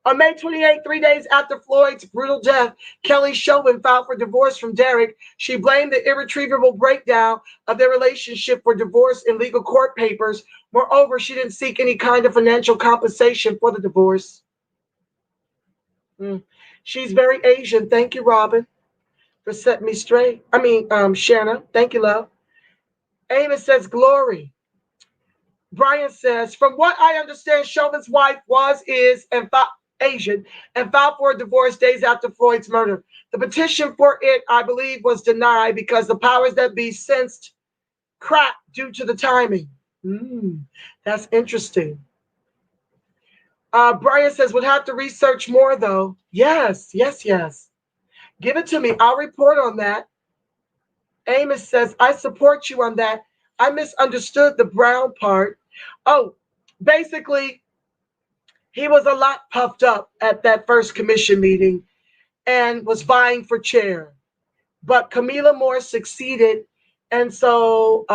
On May 28, 3 days after Floyd's brutal death, Kelly Chauvin filed for divorce from Derek. She blamed the irretrievable breakdown of their relationship for divorce in legal court papers. Moreover, she didn't seek any kind of financial compensation for the divorce. She's very Asian. Thank you, Robin, for setting me straight. Shanna. Thank you, love. Amos says, glory. Brian says, from what I understand, Chauvin's wife is, Asian and filed for a divorce days after Floyd's murder. The petition for it, I believe, was denied because the powers that be sensed crack due to the timing. That's interesting. Brian says, would have to research more, though. Yes. Give it to me. I'll report on that. Amos says, I support you on that. I misunderstood the Brown part. Oh, basically, he was a lot puffed up at that first commission meeting and was vying for chair. But Camila Moore succeeded. And so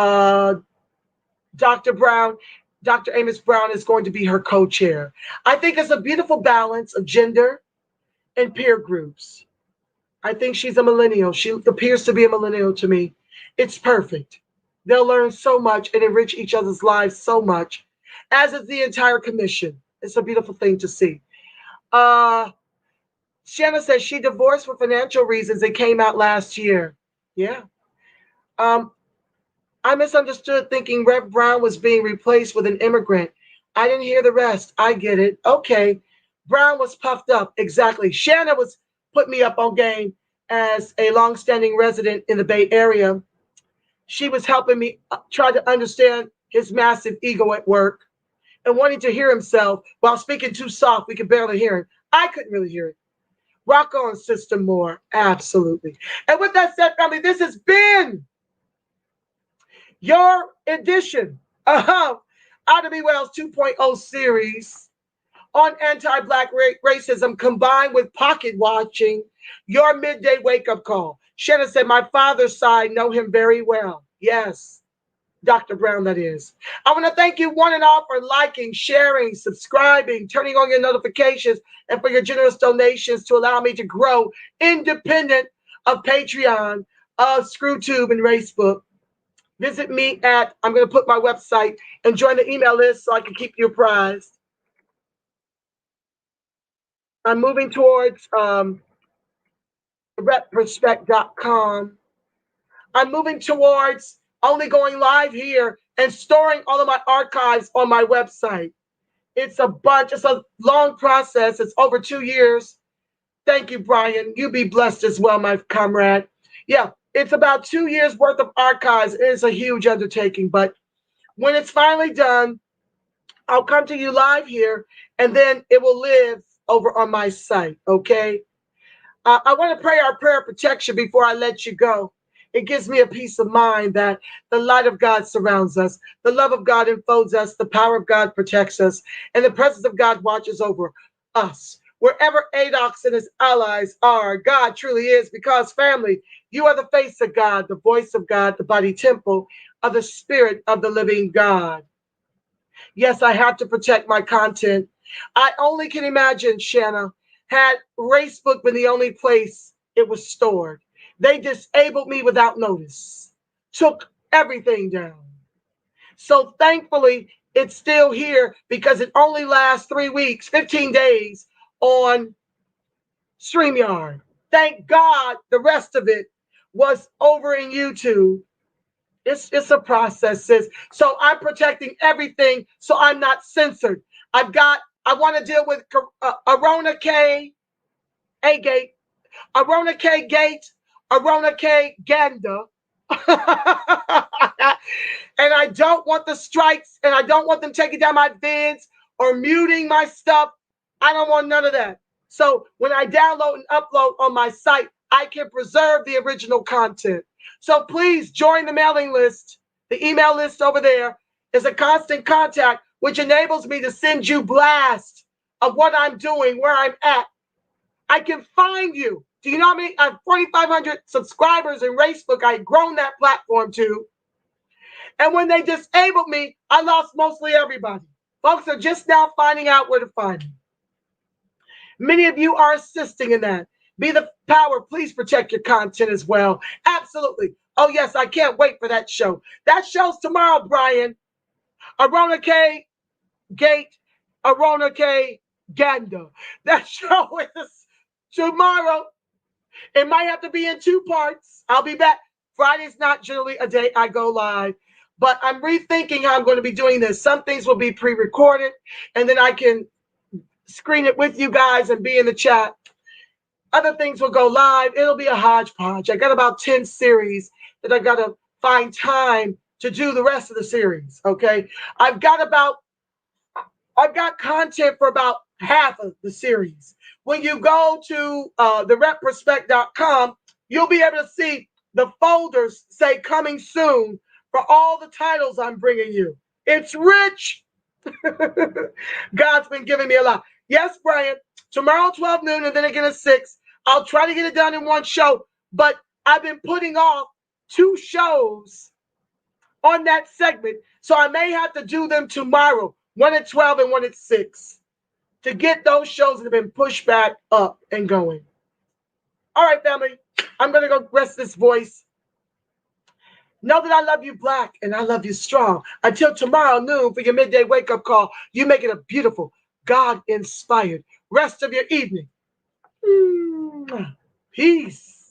Dr. Amos Brown is going to be her co-chair. I think it's a beautiful balance of gender and peer groups. I think she's a millennial. She appears to be a millennial to me. It's perfect. They'll learn so much and enrich each other's lives so much, as is the entire commission. It's a beautiful thing to see. Shanna says she divorced for financial reasons. It came out last year. Yeah. I misunderstood thinking Rev Brown was being replaced with an immigrant. I didn't hear the rest. I get it. Okay. Brown was puffed up. Exactly. Shanna was put me up on game as a longstanding resident in the Bay Area. She was helping me try to understand his massive ego at work and wanting to hear himself while speaking too soft. We could barely hear him. I couldn't really hear it. Rock on, Sister Moore. Absolutely. And with that said, family, this has been your edition of Ida B. Wells 2.0 series on anti-Black racism combined with pocket watching, your midday wake-up call. Shannon said, my father's side know him very well. Yes, Dr. Brown, that is. I want to thank you one and all for liking, sharing, subscribing, turning on your notifications, and for your generous donations to allow me to grow independent of Patreon, of ScrewTube, and Facebook. Visit me at, I'm going to put my website and join the email list so I can keep you apprised. I'm moving towards reprospect.com. I'm moving towards only going live here and storing all of my archives on my website. It's a bunch. It's a long process. It's over 2 years. Thank you, Brian. You be blessed as well, my comrade. Yeah, it's about 2 years worth of archives. It is a huge undertaking, but when it's finally done, I'll come to you live here, and then it will live over on my site, okay? I want to pray our prayer of protection before I let you go. It gives me a peace of mind that the light of God surrounds us, the love of God enfolds us, the power of God protects us, and the presence of God watches over us. Wherever Adocs and his allies are, God truly is, because family, you are the face of God, the voice of God, the body temple of the Spirit of the living God. Yes, I have to protect my content. I only can imagine, Shanna, had Racebook been the only place it was stored. They disabled me without notice, took everything down. So thankfully, it's still here because it only lasts 3 weeks, 15 days on StreamYard. Thank God the rest of it was over in YouTube. It's a process, sis. So I'm protecting everything so I'm not censored. I want to deal with Arona K, A-Gate, Arona K Gate, Arona K Ganda. And I don't want the strikes, and I don't want them taking down my vids or muting my stuff. I don't want none of that. So when I download and upload on my site, I can preserve the original content. So please join the mailing list. The email list over there is a constant contact, which enables me to send you blasts of what I'm doing, where I'm at. I can find you. Do you know how many? I have 4,500 subscribers in Facebook. I've grown that platform to. And when they disabled me, I lost mostly everybody. Folks are just now finding out where to find me. Many of you are assisting in that. Be the power. Please protect your content as well. Absolutely. Oh, yes, I can't wait for that show. That show's tomorrow, Brian. Arona K Gate, Arona K Ganda. That show is tomorrow. It might have to be in 2 parts. I'll be back. Friday's not generally a day I go live, but I'm rethinking how I'm going to be doing this. Some things will be pre-recorded, and then I can screen it with you guys and be in the chat. Other things will go live. It'll be a hodgepodge. I got about 10 series that I got to find time to do the rest of the series, okay? I've got content for about half of the series. When you go to thereprospect.com, you'll be able to see the folders say coming soon for all the titles I'm bringing you. It's rich. God's been giving me a lot. Yes, Brian, tomorrow 12 noon and then again at 6. I'll try to get it done in one show, but I've been putting off 2 shows on that segment, so I may have to do them tomorrow, one at 12 and one at 6, to get those shows that have been pushed back up and going. All right, family, I'm going to go rest this voice. Know that I love you black and I love you strong. Until tomorrow noon for your midday wake-up call, you make it a beautiful, God-inspired rest of your evening. Peace.